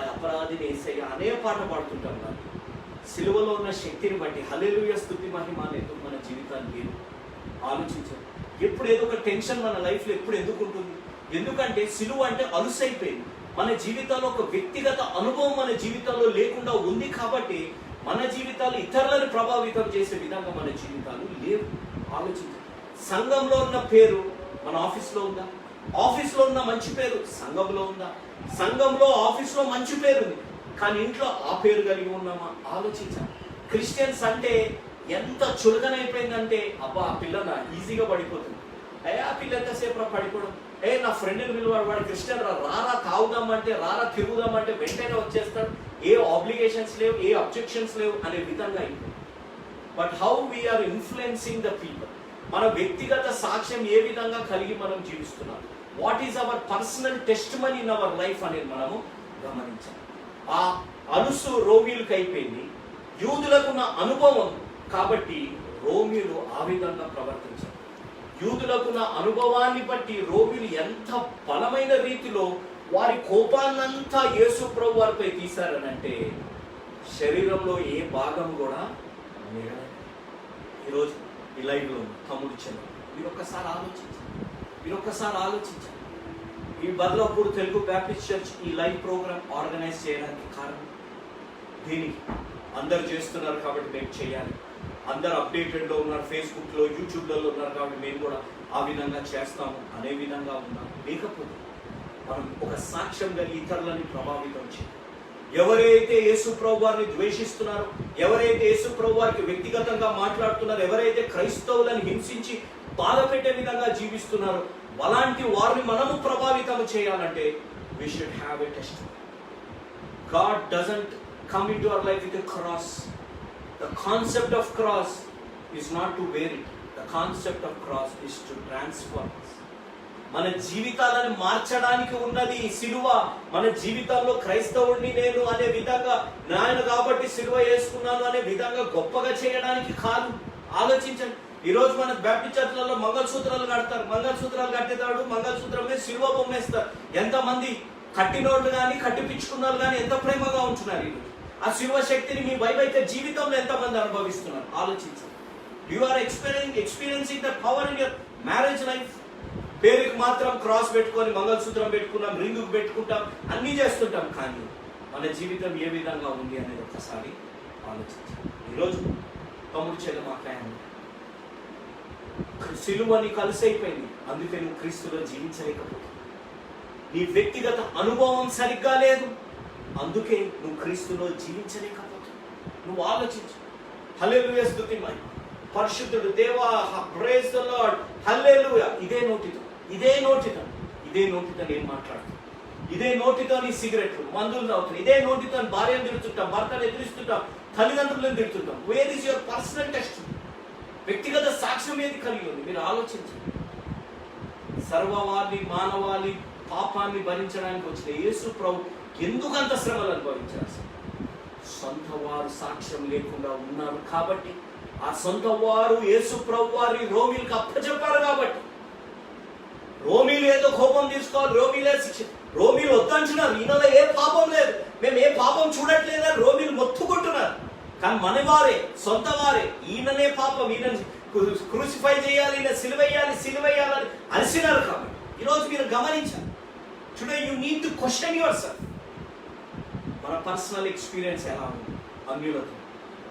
అనే పాట పాడుతుంటాం. కానీ సిలువలో ఉన్న శక్తిని బట్టి హల్లెలూయా స్తుతి మహిమ అనేది మన జీవితాన్ని లేదు. ఆలోచించారు. ఎప్పుడు ఏదో ఒక టెన్షన్ మన లైఫ్లో ఎప్పుడు ఎందుకు ఉంటుంది? ఎందుకంటే సిలువ అంటే అలుసైపోయింది. మన జీవితాల్లో ఒక వ్యక్తిగత అనుభవం మన జీవితాల్లో లేకుండా ఉంది కాబట్టి మన జీవితాలు ఇతరులను ప్రభావితం చేసే విధంగా మన జీవితాలు లేవు. ఆలోచించండి. సంఘంలో ఉన్న పేరు మన ఆఫీస్లో ఉందా? ఆఫీస్లో ఉన్న మంచి పేరు సంఘంలో ఉందా? సంఘంలో ఆఫీస్లో మంచి పేరు ఉంది, కానీ ఇంట్లో ఆ పేరు కలిగి ఉన్నామా? ఆలోచించాలి. క్రిస్టియన్స్ అంటే ఎంత చులకనైపోయిందంటే, అబ్బా ఆ పిల్ల నా ఈజీగా పడిపోతుంది, ఆ పిల్ల ఎంతసేపు పడిపోవడం, నా ఫ్రెండ్ని విలువాడు, వాడు క్రిస్టియన్ రారా తాగుదామంటే, రారా తిరుగుదామంటే వెంటనే వచ్చేస్తాడు, ఏ ఆబ్లిగేషన్స్ లేవు, ఏ అబ్జెక్షన్స్ లేవు అనే విధంగా అయిపోయింది. But how we're influencing the people, మన వ్యక్తిగత సాక్ష్యం ఏ విధంగా కలిగి మనం జీవిస్తున్నాం, what is our personal testimony in our life అనేది మనము గమనించాలి. ఆ అలుసు రోమీలకు అయిపోయింది, యూదులకున్న అనుభవం కాబట్టి రోమీలు ఆ విధంగా ప్రవర్తించారు. యూదులకున్న అనుభవాన్ని బట్టి రోమీలు ఎంత బలమైన రీతిలో వారి కోపాన్నంతా యేసు ప్రభు వారిపై తీశారనంటే శరీరంలో ఏ భాగం కూడా మిగలదు. ఈరోజు ఈ లైవ్లో తమ్ముడు చెల్లి మీరు ఒక్కసారి ఆలోచించండి. ఈ బదలాపూర్ తెలుగు బ్యాప్టిస్ట్ చర్చ్ ఈ లైవ్ ప్రోగ్రామ్ ఆర్గనైజ్ చేయడానికి కారణం దీనికి అందరు చేస్తున్నారు కాబట్టి మేము చేయాలి, అందరు అప్డేటెడ్లో ఉన్నారు, ఫేస్బుక్లో యూట్యూబ్లలో ఉన్నారు కాబట్టి మేము కూడా ఆ విధంగా చేస్తాము అనే విధంగా ఉన్నాం. లేకపోతే మనం ఒక సాక్ష్యం కలిగి ఇతరులని ప్రభావితం చేయాలి. ఎవరైతే యేసు ప్రభు వారిని ద్వేషిస్తున్నారో, ఎవరైతే యేసు ప్రభు వారికి వ్యక్తిగతంగా మాట్లాడుతున్నారో, ఎవరైతే క్రైస్తవులను హింసించి బాధ పెట్టే విధంగా జీవిస్తున్నారో, అలాంటి వారిని మనము ప్రభావితం చేయాలంటే we should have a testimony. God doesn't come into our life with a cross. The concept of cross is not to wear it. The concept of cross is to transform us. మన జీవితాలను మార్చడానికి ఉన్నది సిలువ. మన జీవితంలో క్రైస్తవుడిని నేను అనే విధంగా, నేను కాబట్టి సిలువ వేసుకున్నాను అనే విధంగా గొప్పగా చేయడానికి కాదు. ఆలోచించండి. ఈరోజు మన బ్యాప్టిస్ట్ చర్చ్లలో మంగళసూత్రాలు కడతారు, మంగళసూత్రాలు కట్టేతాడు, మంగళసూత్రం మీద సిలువ బొమ్మేస్తారు. ఎంతమంది కట్టినోళ్ళు కానీ కట్టిపించుకున్నారు కానీ ఎంత ప్రేమగా ఉంటున్నారు. ఈరోజు ఆ సిలువ శక్తిని మీ వైవైక జీవితంలో ఎంతమంది అనుభవిస్తున్నారు? ఆలోచించండి. You are experiencing the power in your marriage life. పేరుకి మాత్రం క్రాస్ పెట్టుకొని మంగళసూత్రం పెట్టుకున్నాం, రింగు పెట్టుకుంటాం, అన్నీ చేస్తుంటాం, కానీ మన జీవితం ఏ విధంగా ఉంది అనేది ఒక్కసారి ఆలోచించాలి. ఈరోజు తమ్ముడు చెల్లి మాట్లాడండి, సిలువని కలిసి అయిపోయింది, అందుకే నువ్వు క్రీస్తులో జీవించలేకపోతున్నావు. నీ వ్యక్తిగత అనుభవం సరిగ్గా లేదు, అందుకే నువ్వు క్రీస్తులో జీవించలేకపోతున్నావు. నువ్వు ఆలోచించు. హల్లెలూయా, స్తుతిమయ పరిశుద్ధుడు దేవా, ప్రైజ్ ద లార్డ్, హల్లెలూయా. ఇదే నోటితో నేను మాట్లాడుతాను, ఇదే నోటితో నీ సిగరెట్లు మందులు తాగుతాను, ఇదే నోటితో భార్యను తిడుతుంటాం, భర్తను ఎదురిస్తుంటాం, తల్లిదండ్రులను తిడుతుంటాం. Where is your personal test? వ్యక్తిగత సాక్ష్యం ఏది కలిగి ఉంది? మీరు ఆలోచించండి. సర్వవాది మానవాళి పాపాన్ని భరించడానికి వచ్చిన యేసు ప్రభు ఎందుకు అంత శ్రమలు అనుభవించారు? సొంత వారు సాక్ష్యం లేకుండా ఉన్నారు కాబట్టి, ఆ సొంత వారు యేసు ప్రభు వారి రోమీలకు అప్పచెప్పారు కాబట్టి, రోమీలు ఏదో కోపం తీసుకోవాలి, రోమీలే శిక్ష, రోమీలు వద్దంటున్నారు, ఈయనలో ఏ పాపం లేదు, మేము ఏ పాపం చూడట్లేదని రోమీలు మొత్తుకుంటున్నారు. కానీ మన వారే, సొంత వారే, ఈయననే పాపం, ఈయన క్రూసిఫై చేయాలి, ఈయన సిలువేయాలని అలసినారు. కాబట్టి ఈరోజు మీరు గమనించాలి. Today you need to question your self. మన పర్సనల్ ఎక్స్పీరియన్స్ ఎలా ఉంది అన్యులతో?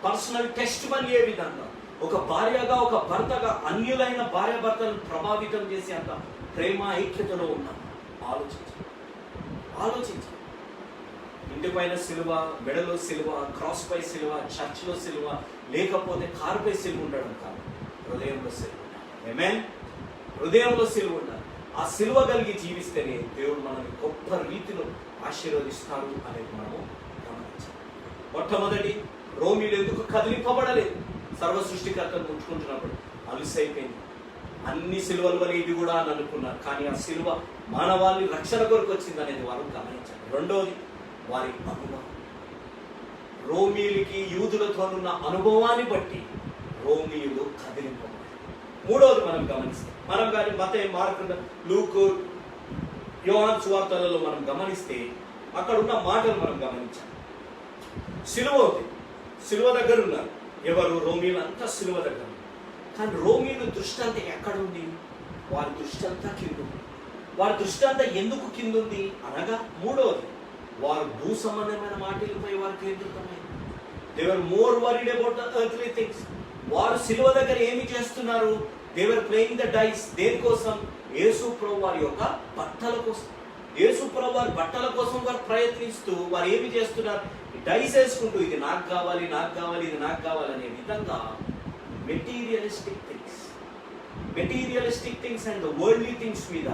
పర్సనల్ టెస్ట్ మనీ ఏ విధంగా ఒక భార్యగా, ఒక భర్తగా అన్యులైన భార్య భర్తలను ప్రభావితం చేసే అంత ప్రేమ ఐక్యతలో ఉన్నాం? ఆలోచించండి. ఇంటి పైన సిలువ, మెడలో సిలువ, క్రాస్ పై సిలువ, చర్చ్లో సిలువ, లేకపోతే కారుపై సిలువ ఉండడం కాదు, హృదయంలో సిలువ ఉండాలి. ఆమేన్. హృదయంలో సిలువ ఉండాలి. ఆ సిలువ కలిగి జీవిస్తేనే దేవుడు మనల్ని గొప్ప రీతిలో ఆశీర్వదిస్తాడు అనేది మనము గమనించాలి. మొట్టమొదటి, రోమీలు ఎందుకు కదిలింపబడలేదు? సర్వ సృష్టికర్తను ముట్టుకుంటున్నప్పుడు అలుసైపోయింది. అన్ని సిలువల వల్ల ఇది కూడా అని అనుకున్నారు, కానీ ఆ సిలువ మానవాళి రక్షణ కొరకు వచ్చింది అనేది వారు గమనించారు. రెండోది, వారి అనుభవం. రోమీలకి యూదులతోనున్న అనుభవాన్ని బట్టి రోమీయులు కదిలింపబడ్డారు. మూడవది మనం గమనిస్తాం, మనం కానీ మత్తయి, మార్కు, లూకు, యోహాను సువార్తలలో మనం గమనిస్తే అక్కడ ఉన్న మాటలు మనం గమనించాం. సిలువ ఉంది, సిలువ దగ్గర ఉన్నారు ఎవరు? రోమీలు అంతా సిలువ దగ్గర. కానీ రోమీలు దృష్టి అంతా ఎక్కడుంది? వారి దృష్టి అంతా కింద ఉంది. వారి దృష్టి అంతా ఎందుకు కింద ఉంది అనగా, మూడవది, వారు భూ సంబంధమైన మాటలపై వారు కేంద్రితమైంది. They were more worried about the earthly things. వారు సిలువ దగ్గర ఏమి చేస్తున్నారు? They were playing the dice. దేనికోసం? యేసు ప్రభు వారి యొక్క బట్టల కోసం. యేసు ప్రభు వారి బట్టల కోసం వారు ప్రయత్నిస్తూ వారు ఏమి చేస్తున్నారు? డైస్ వేసుకుంటూ ఇది నాకు కావాలి, నాకు కావాలి, ఇది నాకు కావాలి అనే విధంగా materialistic things and the worldly things మీద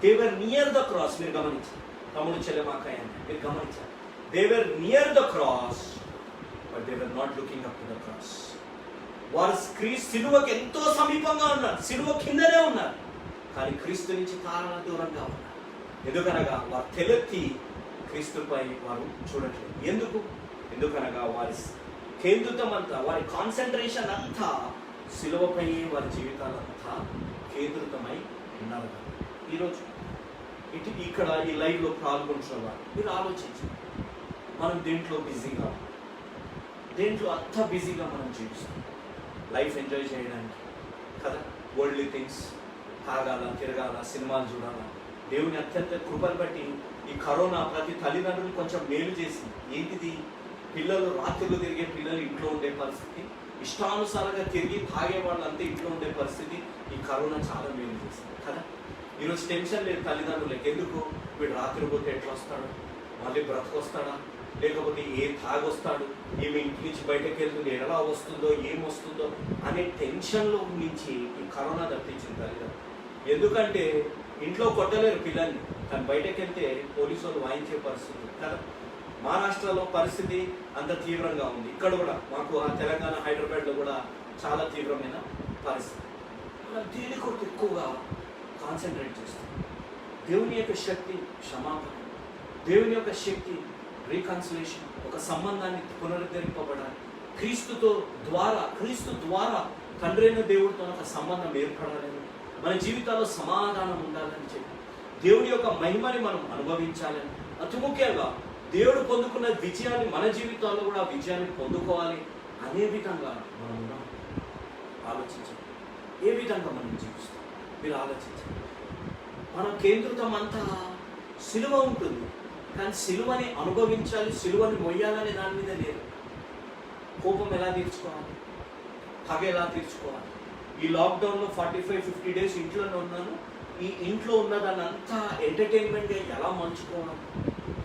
they were near the cross. మీరు గమనించారు, తమ్ముడు చెల్లెమాకాయ మీరు గమనించారు. They were near the cross but they were not looking up to the cross. వారు సిలువకి ఎంతో సమీపంగా ఉన్నారు, సిలువ కిందనే ఉన్నారు, కానీ క్రీస్తు నుంచి చాలా దూరంగా ఉన్నారు. ఎందుకనగా వారు తెలెత్తి క్రీస్తుపై వారు చూడట్లేదు. ఎందుకనగా వారి కేంద్రితం అంతా, వారి కాన్సన్ట్రేషన్ అంతా సిలువపై వారి జీవితాలంతా కేంద్రితమై ఉన్నారు. ఈరోజు ఇక్కడ ఈ లైవ్లో పాల్గొంటున్న వారు మీరు ఆలోచించండి, మనం దేంట్లో అంత బిజీగా మనం జీవిస్తాం లైఫ్ ఎంజాయ్ చేయడానికి కదా. వరల్డ్లీ థింగ్స్, తాగాల, తిరగాల, సినిమాలు చూడాలా. దేవుని అత్యంత కృపను బట్టి ఈ కరోనా ప్రతి తల్లిదండ్రులు కొంచెం మేలు చేసింది. ఏంటిది? పిల్లలు రాత్రులు తిరిగే పిల్లలు ఇంట్లో ఉండే పరిస్థితి, ఇష్టానుసారంగా తిరిగి తాగే వాళ్ళంతా ఇంట్లో ఉండే పరిస్థితి ఈ కరోనా చాలా మేలు చేసింది కదా. ఈరోజు టెన్షన్ లేదు తల్లిదండ్రులకి. ఎందుకు? వీడు రాత్రి పోతే ఎట్లా వస్తాడు, మళ్ళీ బ్రతకొస్తాడా, లేకపోతే ఏ తాగొస్తాడు, ఏమి ఇంటి నుంచి బయటకు వెళ్తుంది, ఎలా వస్తుందో ఏమొస్తుందో అనే టెన్షన్లో నుంచి ఈ కరోనా తప్పించింది తల్లిదండ్రులు. ఎందుకంటే ఇంట్లో కొట్టలేరు పిల్లల్ని, కానీ బయటకు వెళ్తే పోలీసు వాళ్ళు వాయించే పరిస్థితి కదా. మహారాష్ట్రలో పరిస్థితి అంత తీవ్రంగా ఉంది. ఇక్కడ కూడా మాకు ఆ తెలంగాణ హైదరాబాద్లో కూడా చాలా తీవ్రమైన పరిస్థితి. మనం దీని కొరకు ఎక్కువగా కాన్సన్ట్రేట్ చేస్తాం. దేవుని యొక్క శక్తి క్షమాపణ, దేవుని యొక్క శక్తి రీకన్సిలేషన్, ఒక సంబంధాన్ని పునరుద్ధరింపబడాలి. క్రీస్తు ద్వారా తండ్రి అయిన దేవుడితో ఒక సంబంధం ఏర్పడాలని, మన జీవితాల్లో సమాధానం ఉండాలని చెప్పి దేవుడి యొక్క మహిమని మనం అనుభవించాలని, అతి ముఖ్యంగా దేవుడు పొందుకున్న విజయాన్ని మన జీవితాల్లో కూడా విజయాన్ని పొందుకోవాలి అనే విధంగా మనం ఉన్నాం. ఆలోచించండి, ఏ విధంగా మనం జీవిస్తాం మీరు ఆలోచించండి. మన కేంద్రితం అంతా సిలువ ఉంటుంది, కానీ సిలువని అనుభవించాలి, సిలువని మొయ్యాలనే దాని మీద లేదు. కోపం ఎలా తీర్చుకోవాలి, పగ ఎలా తీర్చుకోవాలి. ఈ లాక్డౌన్లో 45-50 డేస్ ఇంట్లోనే ఉన్నాను. ఈ ఇంట్లో ఉన్నదాన్ని అంతా ఎంటర్టైన్మెంట్గా ఎలా మలుచుకోవాలి,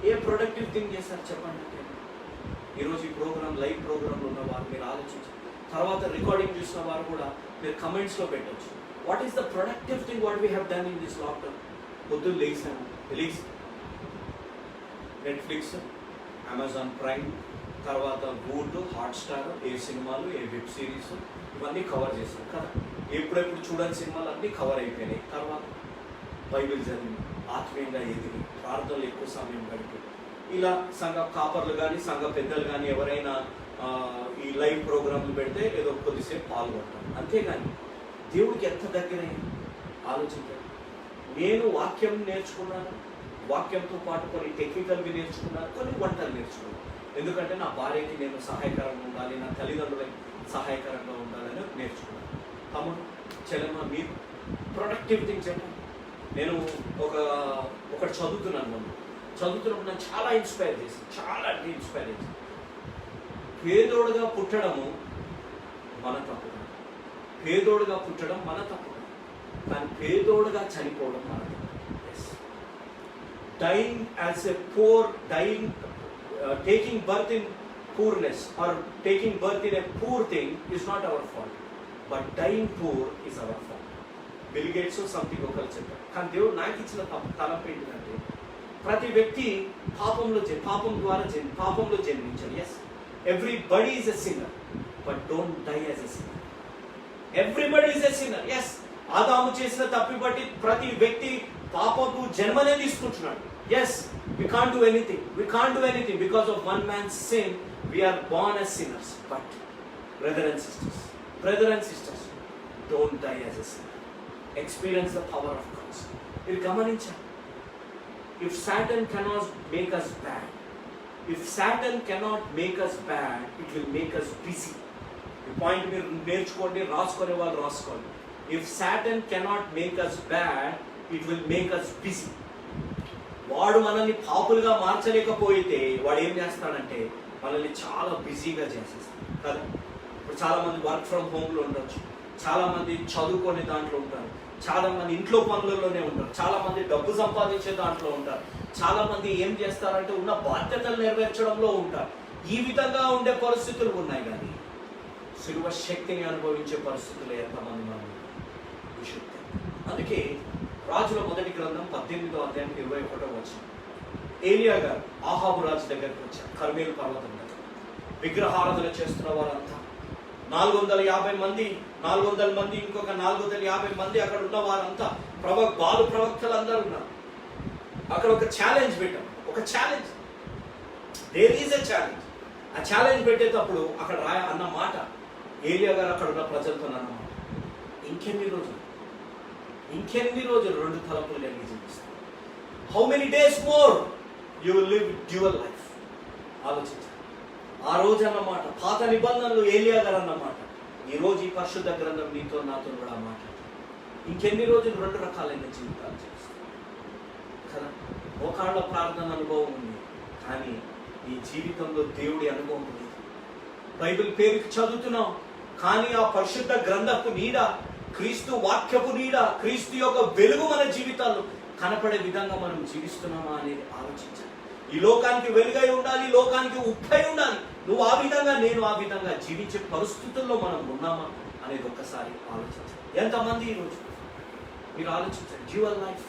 ఏ ప్రొడక్టివ్ థింగ్ చేస్తారు చెప్పండి. ఈరోజు ఈ ప్రోగ్రామ్ లైవ్ ప్రోగ్రాంలో ఉన్న వారు మీరు ఆలోచించారు. తర్వాత రికార్డింగ్ చూసిన వారు కూడా మీరు కమెంట్స్లో పెట్టవచ్చు. What is the productive thing what we have done in this lockdown? పొద్దున్న లేచాము, నెట్ఫ్లిక్స్, అమెజాన్ ప్రైమ్, తర్వాత గూడ్, హాట్స్టార్, ఏ సినిమాలు, ఏ వెబ్ సిరీస్ ఇవన్నీ కవర్ చేశాం కదా. ఎప్పుడెప్పుడు చూడని సినిమాలు అన్నీ కవర్ అయిపోయినాయి. తర్వాత బైబిల్ చదివి, ఆత్మీయంగా ఎదిగి, ప్రార్థనలు ఎక్కువ సమయం గడిపి, ఇలా సంఘ కాపర్లు కానీ సంఘ పెద్దలు కానీ ఎవరైనా ఈ లైవ్ ప్రోగ్రాంలు పెడితే ఏదో కొద్దిసేపు పాల్గొంటాం. అంతేగాని దేవుడికి ఎంత దగ్గరైంది ఆలోచించాను. నేను వాక్యం నేర్చుకున్నాను, వాక్యంతో పాటు కొన్ని టెక్నికల్వి నేర్చుకున్నాను, కొన్ని వంటలు నేర్చుకున్నాను. ఎందుకంటే నా భార్యకి నేను సహాయకరంగా ఉండాలి, నా తల్లిదండ్రులకి సహాయకరంగా ఉండాలని నేర్చుకున్నాను. తమ్ముడు చెల్లెమ్మ మీరు ప్రొడక్టివ్ థింగ్స్ చెప్పండి. నేను ఒకటి చదువుతున్నప్పుడు నన్ను చాలా ఇన్స్పైర్ చేసి పేదోడుగా పుట్టడము మన తప్పు, పేదోడుగా పుట్టడం మన తప్పు, కానీ పేదోడుగా చనిపోవడం మన తప్పు. Dying as a poor, taking birth in poorness or taking birth in a poor thing is not our fault, but dying poor is our fault. Bill Gates something ఒకరు చెప్పారు. కానీ దేవుడు నాకు ఇచ్చిన తలంపు ఏంటంటే ప్రతి వ్యక్తి పాపంలో జన్మించాడు. Yes, everybody is a sinner, but don't die as a sinner. Everybody is a sinner. Yes, Adam చేసిన తప్పు బట్టి ప్రతి వ్యక్తి పాపపు జన్మనే తీసుకుంటున్నాడు. Yes, we can't do anything because of one man's sin. We are born as sinners. But brother and sisters, don't die as a sinner. Experience the power of God. మీరు గమనించాలి, if Satan cannot make us bad, it will make us busy. ఈ point మీరు నేర్చుకోండి, రాసుకునే వాళ్ళు రాసుకోండి. If Satan cannot make us bad, it will make us busy. వాడు మనల్ని పాపులుగా మార్చలేకపోతే వాడు ఏం చేస్తాడంటే మనల్ని చాలా బిజీగా చేసేస్తాడు కదా. ఇప్పుడు చాలామంది వర్క్ ఫ్రమ్ హోమ్లో ఉండొచ్చు, చాలామంది చదువుకునే దాంట్లో ఉంటారు, చాలామంది ఇంట్లో పనులలోనే ఉంటారు, చాలామంది డబ్బు సంపాదించే దాంట్లో ఉంటారు, చాలామంది ఏం చేస్తారంటే ఉన్న బాధ్యతలు నెరవేర్చడంలో ఉంటారు. ఈ విధంగా ఉండే పరిస్థితులు ఉన్నాయి. కానీ శిలువ శక్తిని అనుభవించే పరిస్థితులు ఎంతమంది మనం విషుద్ధి. అందుకే రాజుల మొదటి గ్రంథం 18వ అధ్యాయం 21వ వచనం, ఏలియా గారు ఆహాబు రాజు దగ్గరికి వచ్చారు. కర్మేలు పర్వతం దగ్గర విగ్రహారాధన చేస్తున్న వారంతా 450 మంది, 400 మంది, ఇంకొక 450 మంది అక్కడ ఉన్న వారంతా బాలు ప్రవక్తలు అందరూ ఉన్నారు. అక్కడ ఒక ఛాలెంజ్ పెట్టాం, ఒక challenge, there is a challenge. ఆ ఛాలెంజ్ పెట్టేటప్పుడు అక్కడ అన్న మాట, ఏలియా గారు అక్కడ ఉన్న ప్రజలతో అన్నమాట, ఇంకెన్ని రోజులు 2 తలపులు కలిగి జీవిస్తారు. How many days more you will live dual life. ఆలోచించాలి. ఆ రోజు అన్నమాట, పాత నిబంధనలు ఏలియా గారు అన్నమాట, ఈ రోజు ఈ పరిశుద్ధ గ్రంథం నీతో నాతో కూడా మాట్లాడుతుంది. ఇంకెన్ని రోజులు 2 రకాలైన జీవితాలు చేస్తాం కదా. మోకాళ్ళ ప్రార్థన అనుభవం ఉంది, కానీ ఈ జీవితంలో దేవుడి అనుభవం లేదు. బైబిల్ పేరుకి చదువుతున్నాం, కానీ ఆ పరిశుద్ధ గ్రంథపు నీడ, క్రీస్తు వాక్యపు నీడ, క్రీస్తు యొక్క వెలుగు మన జీవితాల్లో కనపడే విధంగా మనం జీవిస్తున్నామా అనేది ఆలోచించాలి. ఈ లోకానికి వెలుగై ఉండాలి, లోకానికి ఉప్పై ఉండాలి. నువ్వు ఆ విధంగా, నేను ఆ విధంగా జీవించే పరిస్థితుల్లో మనం ఉన్నామా అనేది ఒక్కసారి ఆలోచించాలి. ఎంతమంది ఈరోజు మీరు ఆలోచించాలి డ్యూయల్ లైఫ్.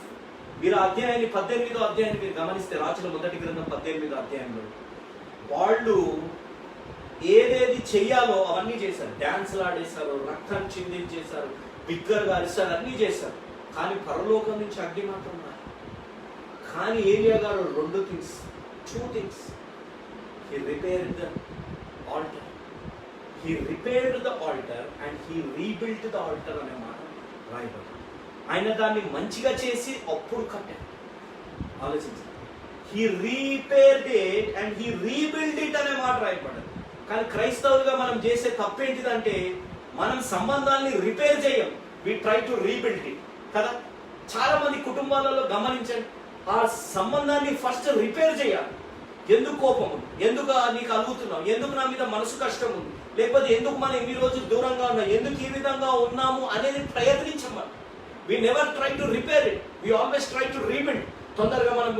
మీరు అధ్యాయాన్ని 18వ అధ్యాయాన్ని మీరు గమనిస్తే, రాజుల మొదటి గ్రంథం 18వ అధ్యాయంలో వాళ్ళు ఏదేది చెయ్యాలో అవన్నీ చేశారు. డ్యాన్స్లు ఆడేశారు, రక్తం చిందించేశారు, బిగ్గరగా అరిశారు, అన్నీ చేశారు. కానీ పరలోకం నుంచి అగ్ని మాత్రం రాదు. కానీ ఏలియా గారు 2 things, 2 things, he repaired the altar. He repaired the altar and he rebuilt the altar అనే మాట రాయబడింది. ఆయన దాన్ని మంచిగా చేసి అప్పుడు కట్టాడు. ఆలోచించాలి. He repaired it and he rebuilt it అనే మాట రాయబడింది. కానీ క్రైస్తవులుగా మనం చేసే తప్పేంటిదంటే, మనం సంబంధాన్ని రిపేర్ చేయం, we try to rebuild it కదా. చాలా మంది కుటుంబాలలో గమనించండి, ఆ సంబంధాన్ని ఫస్ట్ రిపేర్ చేయాలి. ఎందుకు కోపం ఉంది, ఎందుకు నీకు అలుగుతున్నావు, ఎందుకు నా మీద మనసు కష్టం ఉంది, లేకపోతే ఎందుకు మనం ఇన్ని రోజులు దూరంగా ఉన్నాం, ఎందుకు ఈ విధంగా ఉన్నాము అనేది ప్రయత్నించమని. We never try to repair it, we always try to rebuild. తొందరగా మనం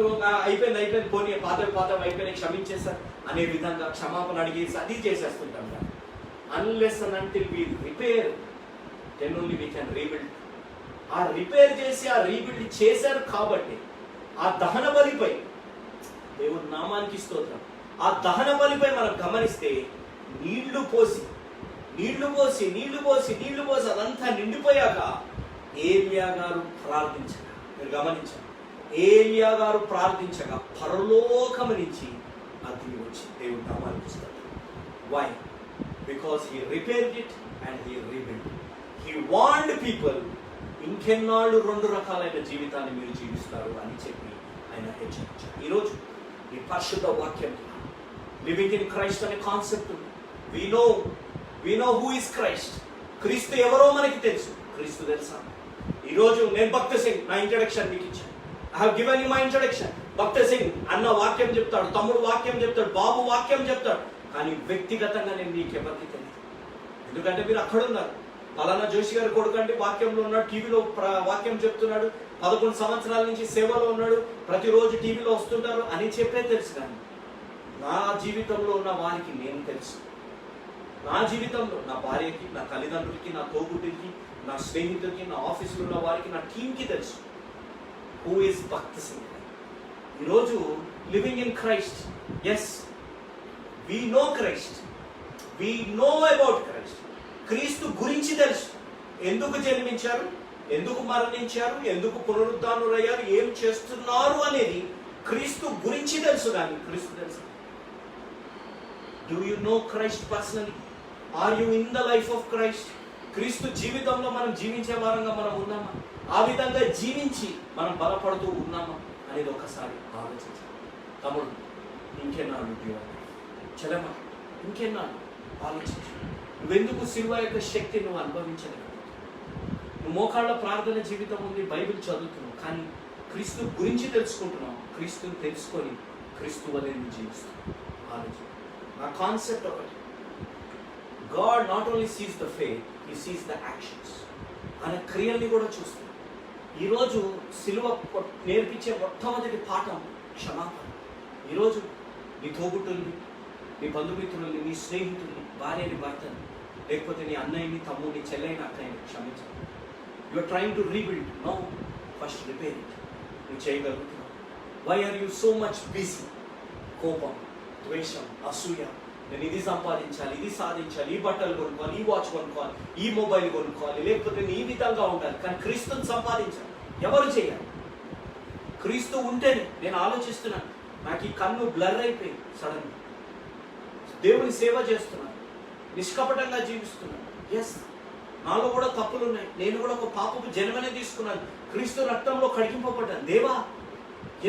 అయిపోయింది పోనీ, పాతం అయిపోయినాయి, క్షమించేసారు అనే విధంగా క్షమాపణ అడిగేసి అది చేసేస్తుంటాం. Unless and until we repair, then only we can rebuild. ఆ రిపేర్ చేసి ఆ రీబిల్డ్ చేశారు కాబట్టి ఆ దహన బలిపై, దేవుడి నామానికి స్తోత్రం, ఆ దహన బలిపై మనం గమనిస్తే నీళ్లు పోసి అదంతా నిండిపోయాక ఏలియా గారు ప్రార్థించగా, మీరు గమనించారు, ఏలియా గారు ప్రార్థించగా పరలోకం నుంచి అగ్ని వచ్చి దేవుడి నామానికి స్తోత్రం. Why? Because he repaired it and he rebuild. He want people, ఇంకెన్నాళ్ళు 2 రకాలైన జీవితాన్ని మీరు జీవిస్తారు అని చెప్పి ఆయన హెచ్చరించారు. ఈరోజు ఈ పరిశుద్ధ వాక్యం లివింగ్ ఇన్ క్రైస్ట్ అనే కాన్సెప్ట్ ఉంది. We know who is Christ. Kreestu ఎవరో మనకి తెలుసు. క్రీస్తు తెలుసా? ఈరోజు నేను భక్త సింగ్ నా ఇంట్రడక్షన్ మీకు ఇచ్చాను. I have given you my introduction. Bakht Singh అన్న వాక్యం చెప్తాడు, తమ్ముడు వాక్యం చెప్తాడు, బాబు వాక్యం చెప్తాడు, కానీ వ్యక్తిగతంగా నేను మీకు ఎవరికి తెలియదు. ఎందుకంటే మీరు అక్కడ ఉన్నారు. పలానా జోషి గారి కొడుకు అంటే వాక్యంలో ఉన్నాడు, టీవీలో వాక్యం చెప్తున్నాడు, 11 సంవత్సరాల నుంచి సేవలో ఉన్నాడు, ప్రతిరోజు టీవీలో వస్తుంటారు అని చెప్పే తెలుసు. కానీ నా జీవితంలో ఉన్న వారికి నేను తెలుసు. నా జీవితంలో నా భార్యకి, నా తల్లిదండ్రులకి, నా తోబుట్టుకి, నా స్నేహితులకి, నా ఆఫీసులో ఉన్న వారికి, నా టీంకి తెలుసు హూ ఈస్ భక్త సింగ్. ఈరోజు living in Christ, yes we know Christ, we know about Christ. Kreestu గురించి తెలుసు. ఎందుకు జన్మించారు, ఎందుకు మరణించారు, ఎందుకు పునరుద్ధానులయ్యారు, ఏం చేస్తున్నారు అనేది క్రీస్తు గురించి తెలుసు. కానీ క్రీస్తు తెలుసు. Do you know Christ personally? Are you in the life of Christ? Kreestu జీవితంలో మనం జీవించే వారంగా మనం ఉన్నామా? ఆ విధంగా జీవించి మనం బలపడుతూ ఉన్నామా అనేది ఒకసారి ఆలోచించాలి. తమ్ముడు, ఇంకెన్నాళ్ళు చలమా, ఇంకెన్నాళ్ళు ఆలోచించు. నువ్వెందుకు శిలువ యొక్క శక్తి నువ్వు అనుభవించలేవు? నువ్వు మోకాళ్ళ ప్రార్థన జీవితం ఉంది, బైబిల్ చదువుతున్నావు, కానీ క్రీస్తు గురించి తెలుసుకుంటున్నావు. క్రీస్తుని తెలుసుకొని క్రీస్తు వలె నువ్వు జీవిస్తున్నావు. ఆలోచన. నా కాన్సెప్ట్ ఒకటి, God not only sees the faith, He sees the actions. ఆయన క్రియల్ని కూడా చూస్తాడు. ఈరోజు సిలువ నేర్పించే మొట్టమొదటి పాఠం క్షమాపణ. ఈరోజు నీ తోబుట్టుల్ని, నీ బంధుమిత్రుల్ని, నీ స్నేహితుల్ని, భార్యని, భర్తని, లేకపోతే నీ అన్నయ్యని, తమ్ముడిని, చెల్లైని, అక్కయ్యని క్షమించాలి. You are trying to rebuild. No, first repair it. నువ్వు చేయగలుగుతున్నావు. Why are you so much busy? కోపం, ద్వేషం, అసూయ, నేను ఇది సంపాదించాలి, ఇది సాధించాలి, ఈ బట్టలు కొనుక్కోవాలి, ఈ వాచ్ కొనుక్కోవాలి, ఈ మొబైల్ కొనుక్కోవాలి, లేకపోతే నేను ఈ విధంగా ఉండాలి. కానీ క్రీస్తుని సంపాదించాలి. ఎవరు చేయాలి? క్రీస్తు ఉంటేనే. నేను ఆలోచిస్తున్నాను, నాకు ఈ కన్ను బ్లర్ అయిపోయింది సడన్. దేవుని సేవ చేస్తున్నాను, నిష్కపటంగా జీవిస్తున్నాను. ఎస్, నాలో కూడా తప్పులు ఉన్నాయి. నేను కూడా ఒక పాపపు జన్మనే తీసుకున్నాను. క్రీస్తు రక్తంలో కడిగింపబడ్డాను. దేవా,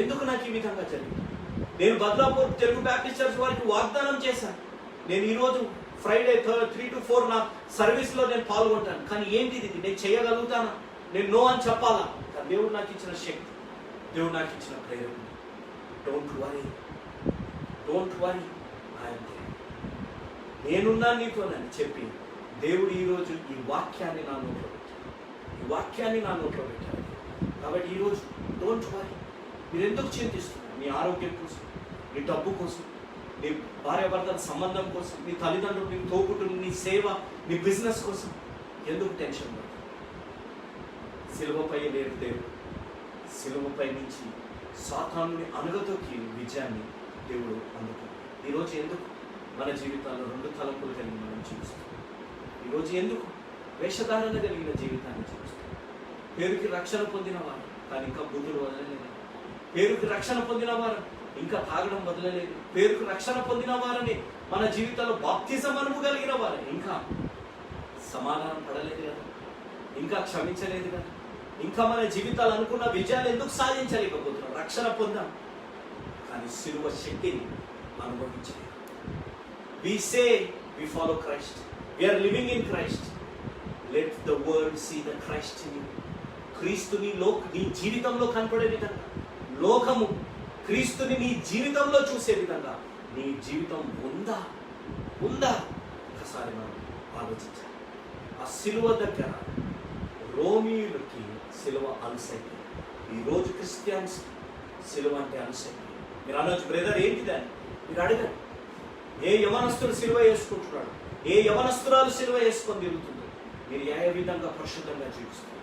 ఎందుకు నాకు ఈ విధంగా జరిగింది? నేను బద్లాపూర్ తెలుగు బ్యాప్టిస్ట్ చర్చ్ వారికి వాగ్దానం చేశాను, నేను ఈరోజు ఫ్రైడే 3 to 4 నా సర్వీస్లో నేను పాల్గొంటాను. కానీ ఏంటి ఇది? నేను చేయగలుగుతానా? నేను నో అని చెప్పాలా? కానీ దేవుడు నాకు ఇచ్చిన శక్తి, దేవుడు నాకు ఇచ్చిన ప్రేరణ. డోంట్ వరీ, డోంట్ వరీ, నేనున్నా నీతోనని చెప్పి దేవుడు ఈరోజు ఈ వాక్యాన్ని నా నోట్లో పెట్టాడు. ఈ వాక్యాన్ని నా నోట్లో పెట్టాడు. కాబట్టి ఈరోజు డోంట్ వరీ. మీరు ఎందుకు చింతిస్తున్నారు? నీ ఆరోగ్యం కోసం, నీ డబ్బు కోసం, నీ భార్యాభర్తల సంబంధం కోసం, నీ తల్లిదండ్రులు, నీ తోబుట్టులు, నీ సేవ, నీ బిజినెస్ కోసం ఎందుకు టెన్షన్ పడతారు? సిలువపై లేడు దేవుడు. సిలువపై నుంచి సాతానుని అణగదొక్కి విజయాన్ని దేవుడు అందుకున్నాడు. ఈరోజు ఎందుకు మన జీవితాల్లో 2 తలంపులు కలిగి మనం జీవిస్తాం? ఈరోజు ఎందుకు వేషధారణ కలిగిన జీవితాన్ని జీవిస్తాం? పేరుకి రక్షణ పొందిన వారు కానీ ఇంకా బుద్ధులు వదలలేదు. పేరుకి రక్షణ పొందిన వారు ఇంకా తాగడం వదలలేదు. పేరుకు రక్షణ పొందిన వారని మన జీవితంలో బాప్తిజం అనుభవగలిగిన వారు ఇంకా సమాధానం పడలేదు కదా, ఇంకా క్షమించలేదు కదా, ఇంకా మన జీవితాలు అనుకున్న విజయాలు ఎందుకు సాధించలేకపోతున్నాం? రక్షణ పొందాం కానీ సిలువ శక్తిని అనుభవించలేదు. We say we follow Christ. We are living in Christ. Let the world see the Christ in you. క్రీస్తుని నీ జీవితంలో కనపడే విధంగా, లోకము క్రీస్తుని నీ జీవితంలో చూసే విధంగా నీ జీవితం ఉందా? ఒకసారి మనం ఆలోచించాలి. ఆ సిలువ దగ్గర రోమీయులకి సిలువ అలసైపోయింది. ఈరోజు క్రిస్టియన్స్ సిలువ అంటే అలసైపోయింది. మీరు అనొచ్చు, బ్రదర్ ఏంటిదని మీరు అడగండి. ఏ యవనస్తుడు సిలువ వేసుకుంటున్నాడు, ఏ యవనస్తురాలు సిలువ వేసుకొని తిరుగుతుందో, మీరు ఏ విధంగా పరిశుద్ధంగా జీవిస్తున్నారు?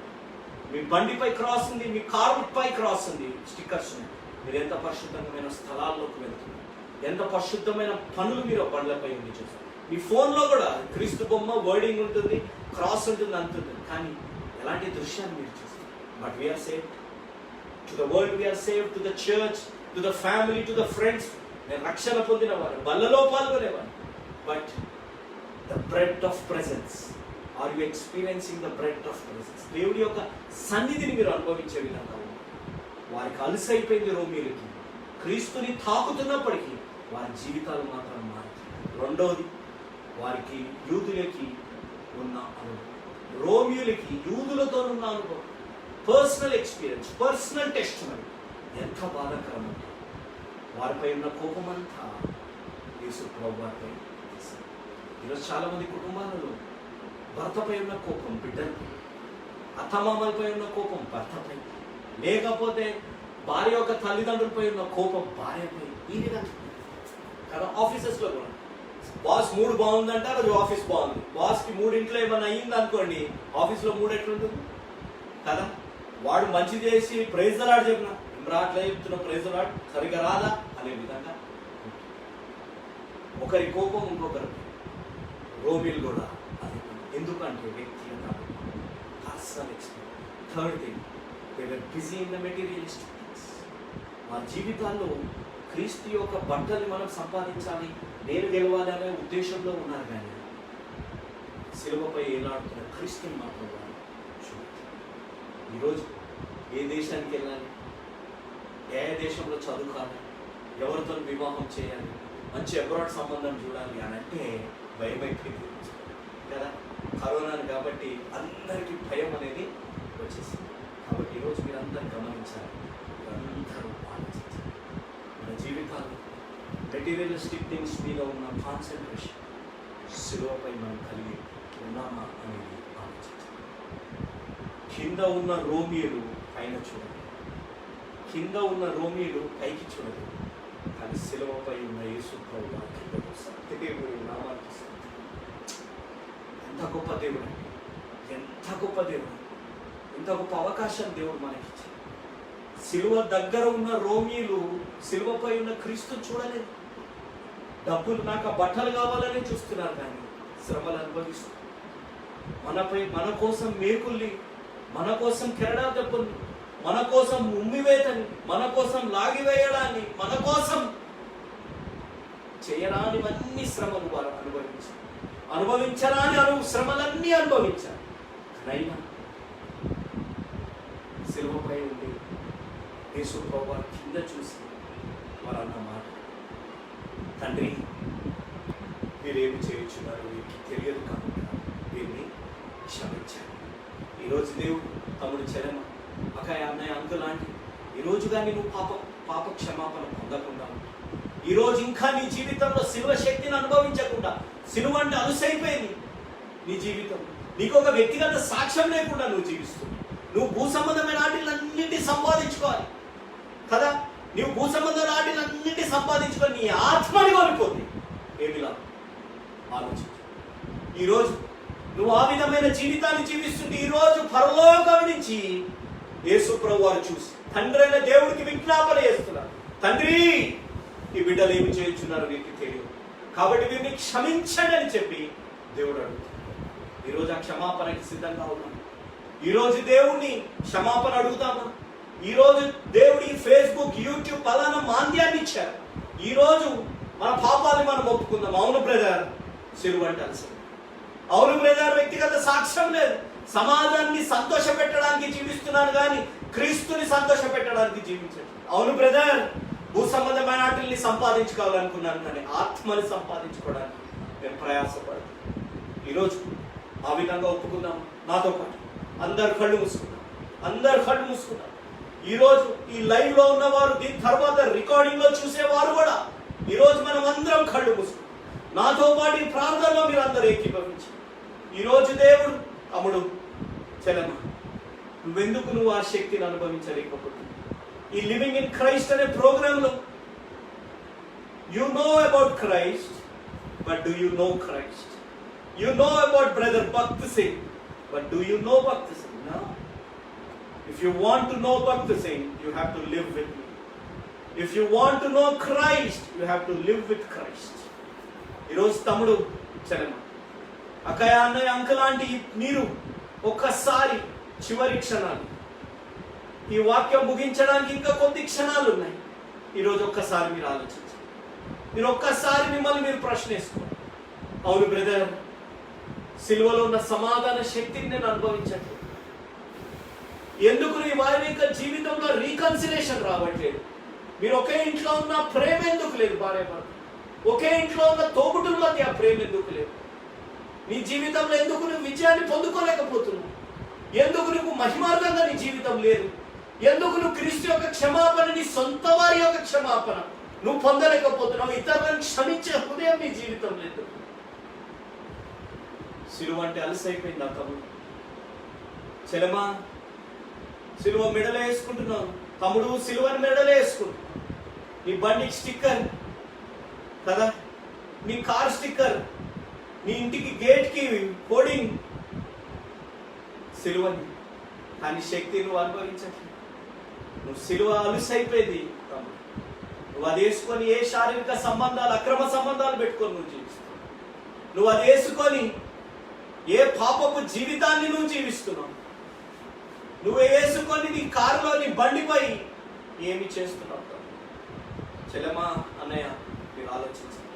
మీ బండిపై క్రాస్ ఉంది, మీ కారుపై క్రాస్ ఉంది, స్టిక్కర్స్ ఉన్నాయి. మీరు ఎంత పరిశుద్ధమైన స్థలాల్లోకి వెళ్తున్నారు, ఎంత పరిశుద్ధమైన పనులు మీరు బండ్లపై ఉండి చూస్తారు. మీ ఫోన్లో కూడా క్రీస్తు బొమ్మ, వర్డింగ్ ఉంటుంది, క్రాస్ ఉంటుంది, అంటుంది. కానీ ఎలాంటి దృశ్యాన్ని మీరు చూస్తారు? But we're saved. To the world we're saved, to the church, to the family, to the friends. నేను రక్షణ పొందినవారు, బల్లలో పాల్గొనేవారు. But the bread of presence, are you experiencing the bread of presence? దేవుడి యొక్క సన్నిధిని మీరు అనుభవించే విధంగా వారికి అలసైపోయింది. రోమీయులకి క్రీస్తుని తాకుతున్నప్పటికీ వారి జీవితాలు మాత్రం మారుతాయి. రెండవది, వారికి యూదులకి ఉన్న అనుభవం, రోమియోలకి యూదులతో ఉన్న అనుభవం, పర్సనల్ ఎక్స్పీరియన్స్, పర్సనల్ టెస్టిమనీ ఎంత బాధాకరం అంటే వారిపై ఉన్న కోపం అంతా యేసు ప్రభువు వారిపై వేశారు. ఈరోజు చాలా మంది కుటుంబాలలో భర్తపై ఉన్న కోపం బిడ్డలపై, అత్తమామలపై ఉన్న కోపం భర్తపై, లేకపోతే భార్య యొక్క తల్లిదండ్రులపై ఉన్న కోపం భార్యపై. ఈ విధంగా కదా ఆఫీసెస్లో కూడా బాస్ మూడు బాగుందంటే అది ఆఫీస్ బాగుంది. బాస్కి 3 ఇంట్లో ఏమన్నా అయ్యింది అనుకోండి, ఆఫీస్లో 3 ఎట్లుంటుంది కదా. వాడు మంచి చేసి ప్రైజ్ ద లార్డ్ చెప్పిన ఇమ్రాట్లే చెప్తున్న ప్రైజ్ ద లార్డ్ సరిగ్గా రాదా అనే విధంగా ఒకరి కోపం ఇంకొకరు. రోమిల్ కూడా అది ఎందుకంటే వ్యక్తిగత personal experience. Third thing, they were busy in the materialistic things. మా జీవితాల్లో క్రీస్తు యొక్క బట్టల్ని మనం సంపాదించాలి, నేను గెలవాలి అనే ఉద్దేశంలో ఉన్నారు. కానీ సిలువపై ఏలాడుతున్న క్రీస్తుని మాత్రం చూడాలి. ఈరోజు ఏ దేశానికి వెళ్ళాలి, ఏ దేశంలో చదువుకోవాలి, ఎవరితో వివాహం చేయాలి, మంచి అబ్రాడ్ సంబంధం చూడాలి అని అంటే భయమైపోయింది కదా, కరోనాను. కాబట్టి అందరికీ భయం అనేది వచ్చేసింది. కాబట్టి ఈరోజు మీరు అందరూ గమనించాలి, అందరూ ఆలోచించాలి. మన జీవితాలు మెటీరియలిస్టిక్ థింగ్స్ మీద ఉన్న కాన్సన్ట్రేషన్ శిలువపై మనం కలిగి ఉన్నామా అనేది ఆలోచించాలి. కింద ఉన్న రోమియోలు పైన చూడండి, కింద ఉన్న రోమియోలు పైకి చూడండి, కానీ శిలువపై ఉన్న యేసు ప్రభువు కింద చూస్తారు. దేవుడి నామానికి ఎంత గొప్ప దేవుడు అండి, ఎంత గొప్ప దేవుడు, ఎంత గొప్ప అవకాశం దేవుడు మనకిచ్చాడు. శిలువ దగ్గర ఉన్న రోమియోలు శిలువపై ఉన్న క్రీస్తు చూడలేదు. డబ్బులు నాకు ఆ బట్టలు కావాలని చూస్తున్నారు, కానీ శ్రమలు అనుభవిస్తారు. మన కోసం మేకుల్ని, మన కోసం కెరడా దెబ్బల్ని, మన కోసం ఉమ్మివేతని, మన కోసం లాగివేయడాన్ని, మన కోసం చేయరానివన్నీ శ్రమలు వారు అనుభవించరాని శ్రమలన్నీ అనుభవించారు. అయినా శిలువపై ఉండి యేసు ప్రభువు కింద చూసి వారు అన్న మాట, తండ్రి మీరేమి చేయించున్నారు, వీరికి తెలియదు కాబట్టి వీరిని క్షమించారు. ఈరోజు దేవుడు తమ్ముడు చెరమ అక్కయ్య అన్నయ్య అంకుల్ లాంటి ఈరోజు కానీ నువ్వు పాప క్షమాపణ పొందకుండా, ఈరోజు ఇంకా నీ జీవితంలో శిలువ శక్తిని అనుభవించకుండా, శిలువ అంటే అలుసైపోయింది నీ జీవితం, నీకు ఒక వ్యక్తిగత సాక్ష్యం లేకుండా నువ్వు జీవిస్తున్నావు. నువ్వు భూ సంబంధమైన వాటిలన్నింటినీ సంపాదించుకోవాలి కదా, నువ్వు భూ సంబంధమైన వాటిలన్నింటినీ సంపాదించుకొని నీ ఆత్మని కోల్పోతుంది, ఏమిలా ఆలోచించు. ఈరోజు నువ్వు ఆ విధమైన జీవితాన్ని జీవిస్తుంటే ఈరోజు పరలోకం నుంచి యేసు ప్రభువు వారు చూసి తండ్రి అయిన దేవుడికి విజ్ఞాపన చేస్తున్నారు, తండ్రి ఈ బిడ్డలు ఏమి చేయించున్నారు వీరికి తెలియదు కాబట్టి వీరిని క్షమించండి అని చెప్పి దేవుడు అడుగుతాడు. ఈరోజు ఆ క్షమాపణకి సిద్ధంగా ఉన్నాం. ఈరోజు దేవుడిని క్షమాపణ అడుగుతామా? ఈరోజు దేవుడి ఫేస్బుక్ యూట్యూబ్ పలానా మాంద్యాన్ని ఇచ్చారు, ఈరోజు మన పాపాన్ని మనం ఒప్పుకుందాం. అవును బ్రదర్ శిలువ అంటే అలసి, అవును బ్రదర్ వ్యక్తిగత సాక్ష్యం లేదు, సమాజాన్ని సంతోష పెట్టడానికి జీవిస్తున్నాను కానీ క్రీస్తుని సంతోష పెట్టడానికి జీవించాడు. అవును బ్రదర్ భూ సంబంధమైన వాటిని సంపాదించుకోవాలనుకున్నాను కానీ ఆత్మని సంపాదించుకోవడానికి మేము ప్రయాసపడతాం. ఈరోజు ఆ విధంగా ఒప్పుకుందాం. నాతో పాటు అందరు కళ్ళు మూసుకుందాం. ఈరోజు ఈ లైవ్ లో ఉన్నవారు, దీని తర్వాత రికార్డింగ్ లో చూసేవారు కూడా ఈరోజు మనం అందరం కళ్ళు మూసుకుందాం. నాతో పాటు ఈ ప్రార్థనలో మీరు అందరూ ఏకీభవించి, ఈరోజు దేవుడు తమ్ముడు చెల్లెమ్మ నువ్వు ఆ శక్తిని అనుభవించలేకపోతున్నావు? ఈ లివింగ్ ఇన్ క్రైస్ట్ అనే ప్రోగ్రాంలో you know about Christ but do you know Christ? You know about brother Bhakt Singh, but do you know Bhakt Singh? No. If you want to know Bhakt Singh, you have to live with me. If you want to know Christ, you have to live with Christ. ఈరోజు తమ్ముడు చెల్లెమ్మ అక్కయ్య అన్నయ్య uncle aunty మీరు ఒక్కసారి చివరి క్షణాలు, ఈ వాక్యం ముగించడానికి ఇంకా కొద్ది క్షణాలు ఉన్నాయి. ఈరోజు ఒక్కసారి మీరు ఆలోచించండి, మీరు ఒక్కసారి మిమ్మల్ని మీరు ప్రశ్నిసుకోండి. అవును బ్రదర్ సిలువలో ఉన్న సమాధాన శక్తిని నేను అనుభవించట్లేదు, ఎందుకు నీ వారి యొక్క జీవితంలో రీకన్సిలేషన్ రావట్లేదు? మీరు ఒకే ఇంట్లో ఉన్న ప్రేమ ఎందుకు లేదు? భార్య భర్త ఒకే ఇంట్లో ఉన్న తోబుట్టుల మధ్య ఆ ప్రేమ ఎందుకు లేదు? నీ జీవితంలో ఎందుకు నువ్వు విజయాన్ని పొందుకోలేకపోతున్నావు? ఎందుకు నువ్వు మహిమార్థంగా నీ జీవితం లేదు? ఎందుకు నువ్వు క్రీస్తు యొక్క క్షమాపణ, నీ సొంత వారి యొక్క క్షమాపణ నువ్వు పొందలేకపోతున్నావు? ఇతరులను క్షమించే హృదయం నీ జీవితం లేదు. సిలువ అంటే అలసైపోయింది. ఆ తమ్ముడు చెలమా సిలువ మెడలో వేసుకుంటున్నావు, తమ్ముడు సిలువని మెడలో వేసుకుంటున్నావు. నీ బండికి స్టిక్కర్ కదా, నీ కార్ స్టిక్కర్, నీ ఇంటికి గేట్కి కోడింగ్ సిలువని, కానీ శక్తి నువ్వు అనుభవించట్లేదు. నువ్వు సిలువ అలుసైపోయింది తమ్ముడు. నువ్వు అది వేసుకొని ఏ శారీరక సంబంధాలు, అక్రమ సంబంధాలు పెట్టుకొని నువ్వు జీవిస్తున్నావు. నువ్వు అది వేసుకొని ఏ పాపపు జీవితాన్ని నువ్వు జీవిస్తున్నావు. నువ్వు వేసుకొని నీ కారులో నీ బండిపై ఏమి చేస్తున్నావు? చెల్లెమా అన్నయ్య మీరు ఆలోచించండి.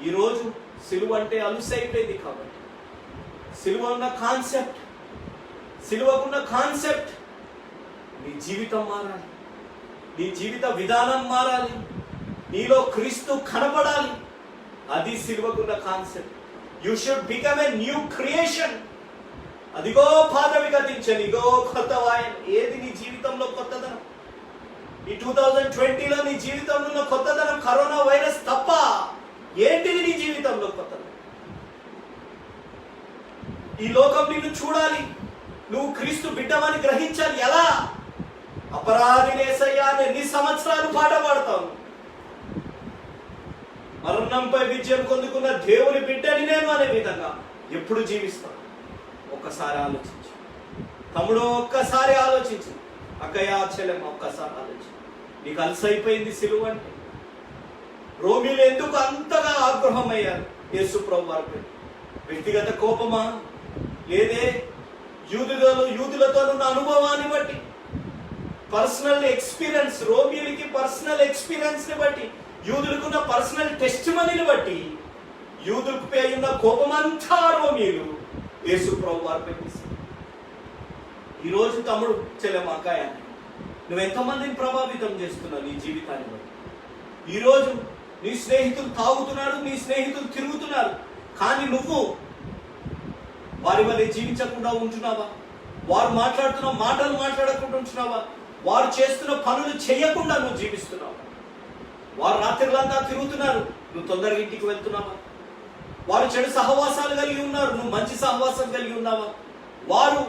ఈరోజు సిలువ అంటే అలుసైపోయింది కాబట్టి సిలువకున్న కాన్సెప్ట్ నీ జీవితం మారాలి, నీ జీవిత విధానం మారాలి, నీలో క్రీస్తు కనపడాలి. అది సిలువకున్న concept. You should become a new creation. అదిగో పాతవి గతించని, ఇగో కొత్త వాయన. ఏది నీ జీవితంలో కొత్తదనం? ఈ 2020లో నీ జీవితంలో కొత్తదనం కరోనా వైరస్ తప్ప ఏంటిది నీ జీవితంలో కొత్తదనం? ఈ లోకం నిన్ను చూడాలి, నువ్వు క్రీస్తు బిడ్డవని గ్రహించాలి. ఎలా? అపరాధినేసయ్యా అని ఎన్ని సంవత్సరాలు పాట పాడతావు? మరణంపై విజయం పొందుకున్న దేవుని బిడ్డని నేను అనే విధంగా ఎప్పుడు జీవిస్తాను? ఒక్కసారి ఆలోచించు తమ్ముడు, ఒక్కసారి ఆలోచించు. అక్కయ్య చెల్లెమ్మ, ఒక్కసారి ఆలోచించు. నీకు అలసైపోయింది సిలువ అంటే. రోమీలు ఎందుకు అంతగా ఆగ్రహమయ్యారు యేసు ప్రభు వారిపై? వ్యక్తిగత కోపమా? లేదే యూదులతో ఉన్న అనుభవాన్ని బట్టి, పర్సనల్ ఎక్స్పీరియన్స్, రోమీలకి పర్సనల్ ఎక్స్పీరియన్స్ ని బట్టి, యూదులకున్న పర్సనల్ టెస్టిమనీని బట్టి యూదులపై ఉన్న కోపమంతా రోమీలు యేసు ప్రభు వారిపై తీశారు. ఈరోజు తమ్ముడు చెల్లెమ్మ అక్కాయ, నువ్వు ఎంతమందిని ప్రభావితం చేస్తున్నావు నీ జీవితాన్ని బట్టి? ఈరోజు నీ స్నేహితులు తాగుతున్నారు, నీ స్నేహితులు తిరుగుతున్నారు, కానీ నువ్వు వారి వల్ల జీవించకుండా ఉంటున్నావా? వారు మాట్లాడుతున్న మాటలు మాట్లాడకుండా ఉంటున్నావా? వారు చేస్తున్న పనులు చేయకుండా నువ్వు జీవిస్తున్నావా? వారు రాత్రులంతా తిరుగుతున్నారు, నువ్వు తొందరగా ఇంటికి వెళ్తున్నావా? వారు చెడు సహవాసాలు కలిగి ఉన్నారు, నువ్వు మంచి సహవాసం కలిగి ఉన్నావా? వారు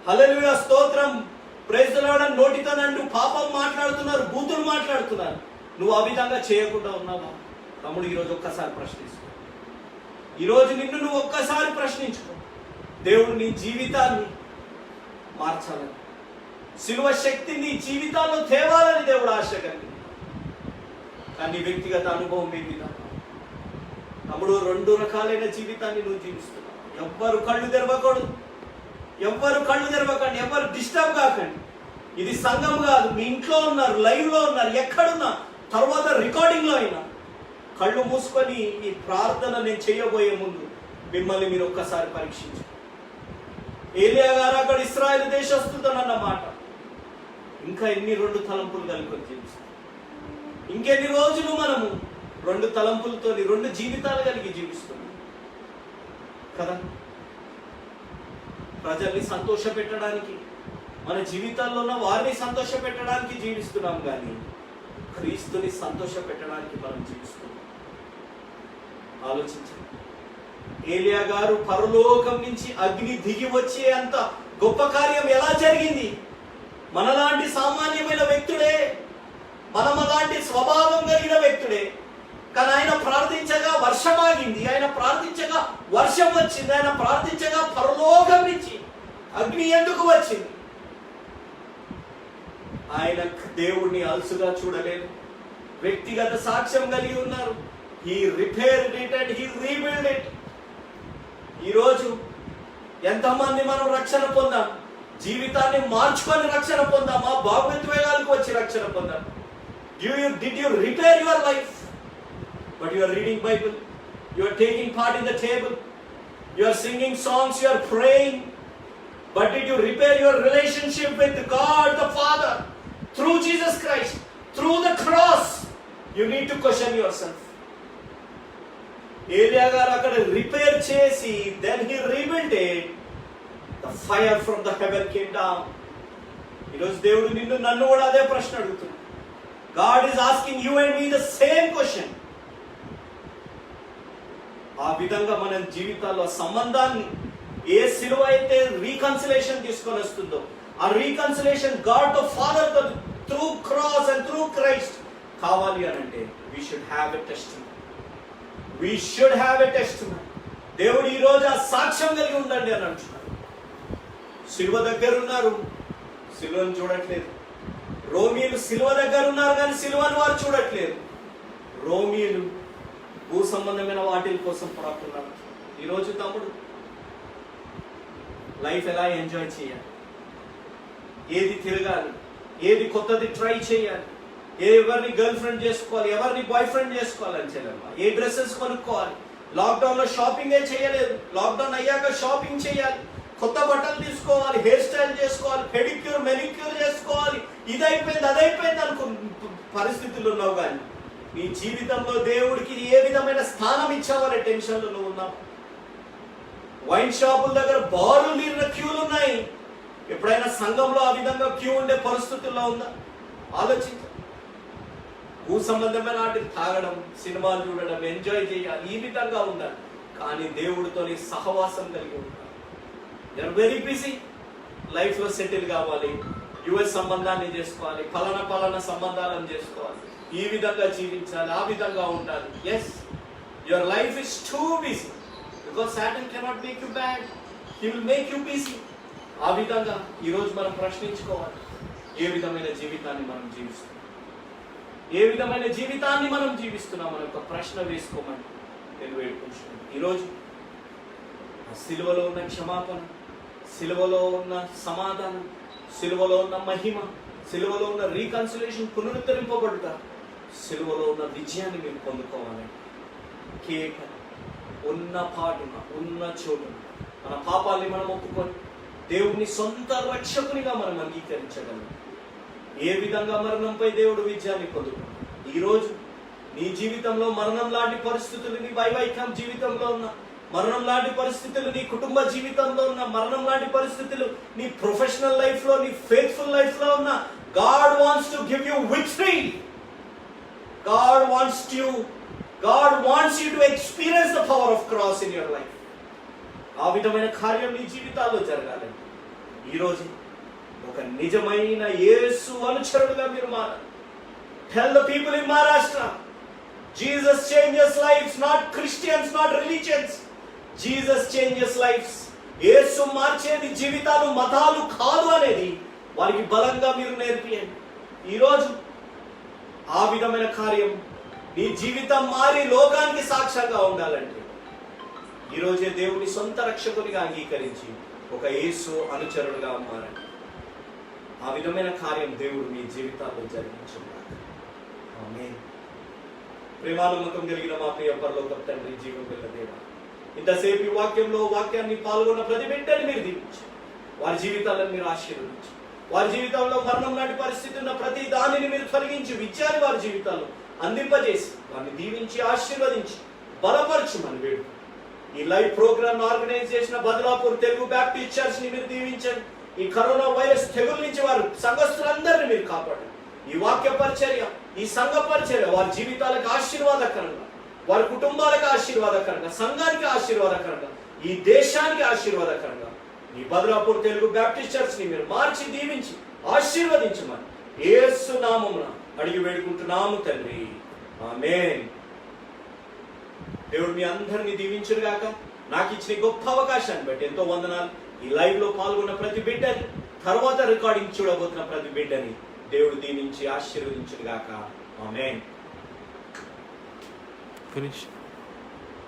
హల్లెలూయా స్తోత్రం ప్రైజ్ ది లార్డ్ నోటితో నన్ను పాపం మాట్లాడుతున్నారు, బూతులు మాట్లాడుతున్నారు, నువ్వు ఆ విధంగా చేయకుండా ఉన్నావా? తమ్ముడు, ఈరోజు ఒక్కసారి ప్రశ్నించుకో. ఈరోజు నిన్ను నువ్వు ఒక్కసారి ప్రశ్నించుకో. దేవుడు నీ జీవితాన్ని మార్చాలని, శిలువ శక్తిని నీ జీవితాల్లో తేవాలని దేవుడు ఆశ కలిగి. కానీ వ్యక్తిగత అనుభవం మీ విధానం తమ్ముడు, 2 రకాలైన జీవితాన్ని నువ్వు జీవిస్తున్నావు. ఎవ్వరు కళ్ళు తెరవకూడదు, ఎవ్వరు కళ్ళు తెరవకండి, ఎవ్వరు డిస్టర్బ్ కాకండి. ఇది సంఘం కాదు, మీ ఇంట్లో ఉన్నారు, లైవ్ లో ఉన్నారు, ఎక్కడున్నా, తర్వాత రికార్డింగ్ లో అయినా కళ్ళు మూసుకొని ఈ ప్రార్థన నేను చేయబోయే ముందు మిమ్మల్ని మీరు ఒక్కసారి పరీక్షించు. ఏలియా గారు అక్కడ ఇశ్రాయేలు దేశస్తుడన్న మాట, ఇంకా ఎన్ని 2 తలంపులు కలుపుకొని జీవిస్తాం? ఇంకెన్ని రోజులు మనము 2 తలంపులతో 2 జీవితాలు కలిగి జీవిస్తున్నాం కదా? ప్రజల్ని సంతోష పెట్టడానికి, మన జీవితాల్లో ఉన్న వారిని సంతోష పెట్టడానికి జీవిస్తున్నాం, కానీ క్రీస్తుని సంతోష పెట్టడానికి మనం జీవిస్తున్నాం. ఆలోచించండి. ఏలియా గారు పరలోకం నుంచి అగ్ని దిగి వచ్చే అంత గొప్ప కార్యం ఎలా జరిగింది? మనలాంటి సామాన్యమైన వ్యక్తుడే, మనలాంటి స్వభావం కలిగిన వ్యక్తుడే, కానీ ఆయన ప్రార్థించగా వర్షం ఆగింది, ఆయన ప్రార్థించగా వర్షం వచ్చింది, ఆయన ప్రార్థించగా పరలోకం నుంచి అగ్ని ఎందుకు వచ్చింది? ఆయన దేవుడిని అలసుగా చూడలేదు, వ్యక్తిగత సాక్ష్యం కలిగి ఉన్నారు. He repaired it and he rebuilt it. ఈరోజు ఎంతమంది మనం రక్షణ పొందాం? జీవితాన్ని మార్చుకొని రక్షణ పొందామా? భాగోద్వేగాలకు వచ్చి రక్షణ పొందాం? Did you repair your life? But you are reading Bible, you are taking part in the table, you are singing songs, you are praying, but did you repair your relationship with God the Father through Jesus Christ, through the cross? You need to question yourself. ఏలియా గారు అక్కడ repair చేసి, then he rebuilt it. The fire from the heaven came down. ఈరోజు దేవుడు నిన్ను నన్ను కూడా అదే ప్రశ్న అడుగుతున్నాడు. God is asking you and me the same question. ఆ విధంగా మన జీవితాల్లో సంబంధాన్ని ఏ సిలువ అయితే రీకన్సిలేషన్ తీసుకొని వస్తుందో, ఆ reconciliation God the father through cross and through Christ కావాలి అని అంటే we should have a testimony. We should have a testimony. దేవుడు ఈ రోజు ఆ సాక్ష్యం కలిగి ఉండండి అని అంటున్నాడు. సిలువ దగ్గర ఉన్నారు, సిలువను చూడట్లేదు. రోమీలు సిలువ దగ్గర ఉన్నారు, కానీ సిలువను వారు చూడట్లేదు. రోమీలు భూ సంబంధమైన వాటి కోసం పడుతున్నారు. ఈరోజు తమ్ముడు, లైఫ్ ఎలా ఎంజాయ్ చేయాలి, ఏది తిరగాలి, ఏది కొత్తది ట్రై చేయాలి, ఎవరిని గర్ల్ ఫ్రెండ్ చేసుకోవాలి, ఎవరిని బాయ్ ఫ్రెండ్ చేసుకోవాలని చెల్లెమ్మ, ఏ డ్రెస్సెస్ కొనుక్కోవాలి. లాక్డౌన్ లో షాపింగే చేయలేదు, లాక్డౌన్ అయ్యాక షాపింగ్ చేయాలి, కొత్త బట్టలు తీసుకోవాలి, హెయిర్ స్టైల్ చేసుకోవాలి, పెడిక్యూర్ మెనిక్యూర్ చేసుకోవాలి, ఇది అయిపోయింది అది అయిపోయింది అనుకో పరిస్థితులు ఉన్నావు. కానీ నీ జీవితంలో దేవుడికి ఏ విధమైన స్థానం ఇచ్చావనే టెన్షన్లో నువ్వు ఉన్నావు. వైన్ షాపుల దగ్గర బారులు తీరిన క్యూలు ఉన్నాయి. ఎప్పుడైనా సంఘంలో ఆ విధంగా క్యూ ఉండే పరిస్థితుల్లో ఉందా? ఆలోచించ. భూ సంబంధమైన వాటిని తాగడం, సినిమాలు చూడడం, ఎంజాయ్ చేయాలి, ఈ విధంగా ఉండాలి. కానీ దేవుడితో సహవాసం కలిగి ఉంటారు. You're very busy. లైఫ్లో సెటిల్ కావాలి, యుఎస్ సంబంధాన్ని చేసుకోవాలి, పలానా సంబంధాలను చేసుకోవాలి, ఈ విధంగా జీవించాలి, ఆ విధంగా ఉండాలి. Yes, your life is too busy because Satan cannot make you bad, he will make you busy. ఆ విధంగా ఈరోజు మనం ప్రశ్నించుకోవాలి, ఏ విధమైన జీవితాన్ని మనం జీవిస్తున్నాం, ఏ విధమైన జీవితాన్ని మనం జీవిస్తున్నాం అనే ఒక ప్రశ్న వేసుకోమని నేను వేడుకుంటున్నాను. ఈరోజు సిలువలో ఉన్న క్షమాపణ, సిలువలో ఉన్న సమాధానం, సిలువలో ఉన్న మహిమ, సిలువలో ఉన్న రీకన్సిలేషన్, పునరుద్ధరింపబడుట, సిలువలో ఉన్న విజయాన్ని మీరు పొందుకోవాలి. కేవలం ఉన్న పాటున, ఉన్న చోటున మన పాపాల్ని మనం ఒప్పుకొని దేవుని సొంత రక్షకునిగా మనం అంగీకరించగలం. ఏ విధంగా మరణంపై దేవుడు విజయాన్ని పొందుకున్నాడు. ఈరోజు నీ జీవితంలో మరణం లాంటి పరిస్థితులు, నీ వైవాహికం జీవితంలో ఉన్న మరణం లాంటి పరిస్థితులు, నీ కుటుంబ జీవితంలో ఉన్న మరణం లాంటి పరిస్థితులు, నీ ప్రొఫెషనల్ లైఫ్ లో, నీ ఫెయిత్ఫుల్ లైఫ్ లో ఉన్న, God wants to give you victory. God wants you to experience the power of cross in your life. ఆ విధమైన కార్యం నీ జీవితాల్లో జరగాలి. ఈరోజు ఒక నిజమైన యేసు అనుచరుడుగా మీరు మారాలి. Tell the people in Maharashtra, Jesus changes lives, not Christians, not religions. Jesus changes lives. యేసు మార్చేది జీవితాలు, మతాలు కాదు అనేది వారికి బలంగా మీరు నేర్పియండి. ఈరోజు ఆ విధమైన కార్యం నీ జీవితం మారి లోకానికి సాక్ష్యంగా ఉండాలంటే ఈరోజే దేవుని సొంత రక్షకునిగా అంగీకరించి ఒక యేసు అనుచరుడుగా మారండి. ఆ విధమైన కార్యం దేవుడు మీ జీవితాల్లో జరిగించుగాక. ఆమేన్. ప్రేమానమ్మకం కలిగిన మా ప్రియ పరలోకపు తండ్రి, జీవం గల దేవా, ఇంతసేపు ఈ వాక్యాన్ని పాల్గొన్న ప్రతి బిడ్డని మీరు దీవించి, వారి జీవితాలను మీరు ఆశీర్వదించి, వారి జీవితంలో మరణం లాంటి పరిస్థితి ఉన్న ప్రతి దానిని మీరు తొలగించి విజయాన్ని వారి జీవితాల్లో అందింపజేసి వారిని దీవించి ఆశీర్వదించి బలపరచుమని వేడు. ఈ లైవ్ ప్రోగ్రామ్ ఆర్గనైజ్ చేసిన బదలాపూర్ తెలుగు బ్యాప్టిస్ట్ చర్చ్ ని మీరు దీవించండి. ఈ కరోనా వైరస్ తెగుల నుంచి వారు సంఘస్థులందరినీ మీరు కాపాడండి. ఈ వాక్య పరిచర్య, ఈ సంఘ పరిచర్య వారి జీవితాలకు ఆశీర్వాదకరంగా, వారి కుటుంబాలకు ఆశీర్వాదకరంగా, సంఘానికి ఆశీర్వాదకరంగా, ఈ దేశానికి ఆశీర్వాదకరంగా ఈ బదలాపూర్ తెలుగు బ్యాప్టిస్ట్ చర్చ్ ని మీరు మార్చి దీవించి ఆశీర్వదించమని యేసు నామమున అడిగి వేడుకుంటున్నాము తండ్రి. ఆమేన్. దేవుడు మీ అందరినీ దీవించుగాక. నాకు ఇచ్చిన గొప్ప అవకాశాన్ని బట్టి ఎంతో వందనాలు. ఈ లైవ్ లో పాల్గొన్న ప్రతి బిడ్డని, తర్వాత రికార్డింగ్ చూడబోతున్న ప్రతి బిడ్డని దేవుడు దీవించి ఆశీర్వదించుగాక. ఆమేన్. ఫినిష్.